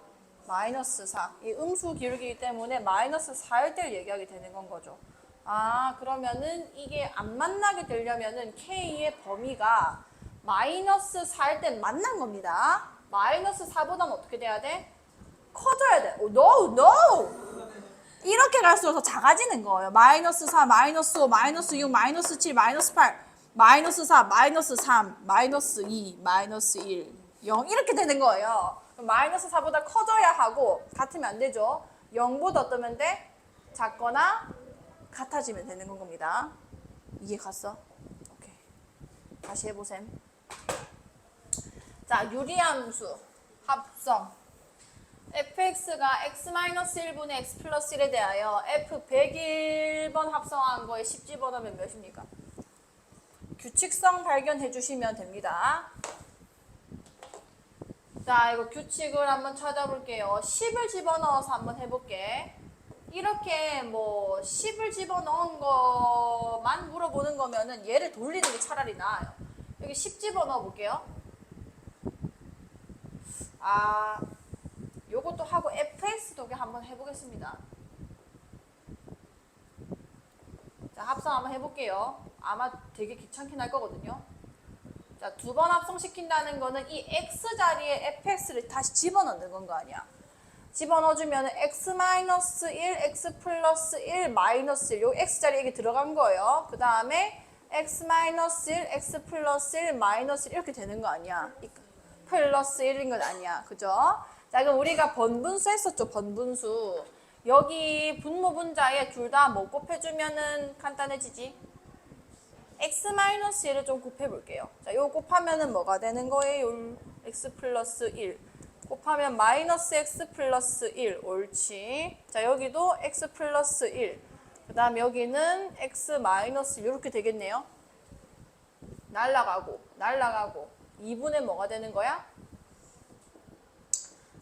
마이너스 4. 이 음수 기울기이기 때문에 마이너스 4일 때를 얘기하게 되는 건 거죠. 그러면은 이게 안 만나게 되려면은 k의 범위가 마이너스 4일 때 만난 겁니다. 마이너스 4보다는 어떻게 돼야 돼? 커져야 돼. No! 이렇게 갈수록 더 작아지는 거예요. 마이너스 4, 마이너스 5, 마이너스 6, 마이너스 7, 마이너스 8, 마이너스 4, 마이너스 3, 마이너스 2, 마이너스 1, 0 이렇게 되는 거예요. 마이너스 4보다 커져야 하고 같으면 안 되죠. 0보다 어떠면 돼? 작거나 같아지면 되는 건 겁니다. 이해 갔어? 오케이. 다시 해보셈. 자, 유리함수 합성. fx가 x-1분의 x 플러스 1에 대하여 f 101번 합성한 거에 10 집어넣으면 몇입니까? 규칙성 발견해 주시면 됩니다. 자, 이거 규칙을 한번 찾아볼게요. 10을 집어넣어서 한번 해볼게. 이렇게 뭐 10을 집어넣은 것만 물어보는 거면은 얘를 돌리는 게 차라리 나아요. 여기 10 집어넣어 볼게요. 요것도 하겠습니다. 자, 합성 한번 해볼게요. 아마 되게 귀찮긴 할 거거든요. 자, 두 번 합성시킨다는 거는 이 x 자리에 fx를 다시 집어넣는 건 거 아니야. 집어넣어주면 x-1, x 플러스 1, 마이너스 1. 요 x 자리에 이게 들어간 거예요. 그 다음에 x-1, x 플러스 1, 마이너스 1 이렇게 되는 거 아니야. 플러스 1인 건 아니야. 그죠? 자, 그럼 우리가 번분수 했었죠. 번분수. 여기 분모 분자에 둘 다 뭐 곱해주면은 간단해지지? x-1을 좀 곱해볼게요. 자, 요 곱하면은 뭐가 되는 거예요? x 플러스 1. 곱하면 마이너스 x 플러스 1. 옳지. 자, 여기도 x 플러스 1. 그 다음 여기는 x 마이너스 이렇게 되겠네요. 날라가고, 날라가고. 2분의 뭐가 되는 거야?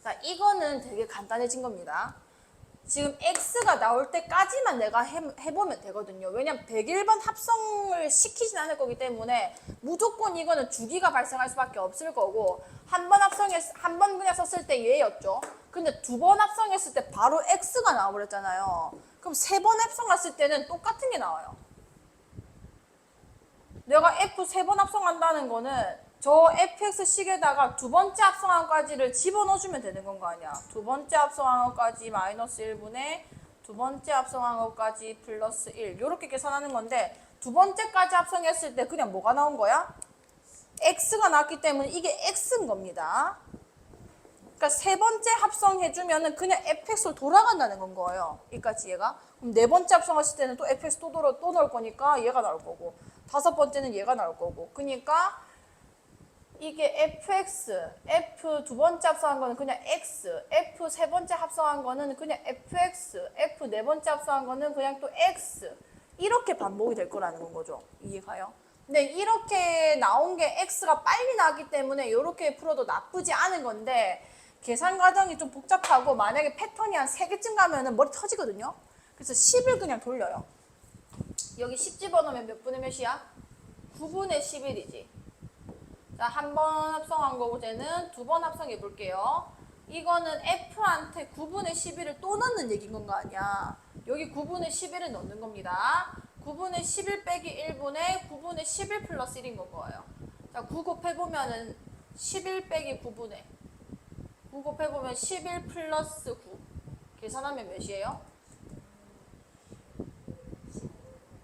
자, 이거는 되게 간단해진 겁니다. 지금 x가 나올 때까지만 내가 해보면 되거든요. 왜냐면 101번 합성을 시키진 않을 거기 때문에 무조건 이거는 주기가 발생할 수밖에 없을 거고 한 번 그냥 썼을 때 얘였죠. 근데 두 번 합성했을 때 바로 x가 나와버렸잖아요. 그럼 세 번 합성했을 때는 똑같은 게 나와요. 내가 f 세 번 합성한다는 거는 저 fx식에다가 두 번째 합성한 것까지를 집어넣어주면 되는 건 거 아니야. 두 번째 합성한 것까지 마이너스 1분의 두 번째 합성한 것까지 플러스 1 이렇게 계산하는 건데 두 번째까지 합성했을 때 그냥 뭐가 나온 거야? x가 나왔기 때문에 이게 x인 겁니다. 그러니까 세 번째 합성해주면은 그냥 fx로 돌아간다는 건 거예요. 여기까지 얘가. 그럼 네 번째 합성했을 때는 또 fx 또 넣을 거니까 얘가 나올 거고 다섯 번째는 얘가 나올 거고 그러니까 이게 fx, f 두 번째 합성한 거는 그냥 x, f 세 번째 합성한 거는 그냥 fx, f 네 번째 합성한 거는 그냥 또 x 이렇게 반복이 될 거라는 건 거죠. 이해가요? 근데 이렇게 나온 게 x가 빨리 나기 때문에 이렇게 풀어도 나쁘지 않은 건데 계산 과정이 좀 복잡하고 만약에 패턴이 한 3개쯤 가면은 머리 터지거든요. 그래서 10을 그냥 돌려요. 여기 10 집어넣으면 몇 분의 몇이야? 9분의 11이지. 자, 한 번 합성한 거고 쟤는 두 번 합성해 볼게요. 이거는 f한테 9분의 11을 또 넣는 얘기인 건 거 아니야. 여기 9분의 11을 넣는 겁니다. 9분의 11 빼기 1분의 9분의 11 플러스 1인 거예요. 자, 9 곱해보면은 11 빼기 9분의 9 곱해보면 11 플러스 9 계산하면 몇이에요?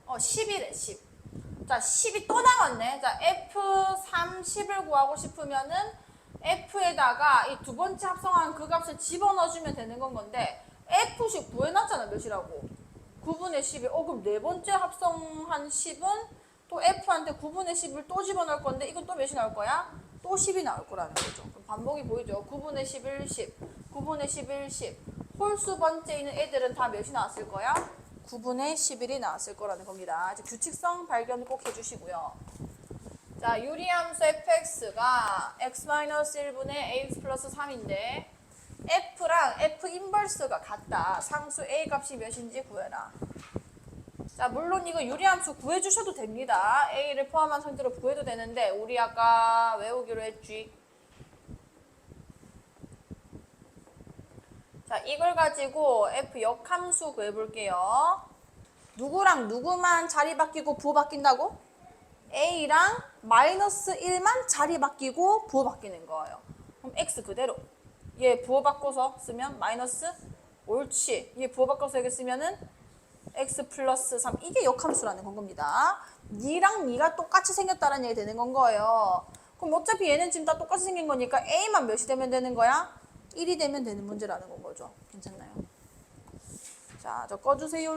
10이래 10. 자, 10이 또 나왔네. 자, F30을 구하고 싶으면은 F에다가 이 두 번째 합성한 그 값을 집어넣어주면 되는 건 건데 F식 구해놨잖아. 몇이라고? 9분의 11. 그럼 네 번째 합성한 10은 또 F한테 9분의 10을 또 집어넣을 건데 이건 또 몇이 나올 거야? 또 10이 나올 거라는 거죠. 그럼 반복이 보이죠? 9분의 11, 10. 9분의 11, 10. 홀수 번째에 있는 애들은 다 몇이 나왔을 거야? 9분의 11이 나왔을 거라는 겁니다. 이제 규칙성 발견 꼭 해주시고요. 자, 유리함수 fx가 x-1분의 ax 플러스 3인데 f랑 f 인버스가 같다. 상수 a 값이 몇인지 구해라. 자, 물론 이거 유리함수 구해주셔도 됩니다. a를 포함한 상태로 구해도 되는데 우리 아까 외우기로 했지. 자, 이걸 가지고 f 역함수 구해볼게요. 누구랑 누구만 자리 바뀌고 부호 바뀐다고? a랑 마이너스 1만 자리 바뀌고 부호 바뀌는 거예요. 그럼 x 그대로. 얘 부호 바꿔서 쓰면 마이너스 옳지. 얘 부호 바꿔서 여기 쓰면은 x 플러스 3. 이게 역함수라는 건 겁니다. 니랑 니가 똑같이 생겼다는 얘기 되는 건 거예요. 그럼 어차피 얘는 지금 다 똑같이 생긴 거니까 a만 몇이 되면 되는 거야? 1이 되면 되는 문제라는 건 거죠. 괜찮나요? 자, 저 꺼주세요.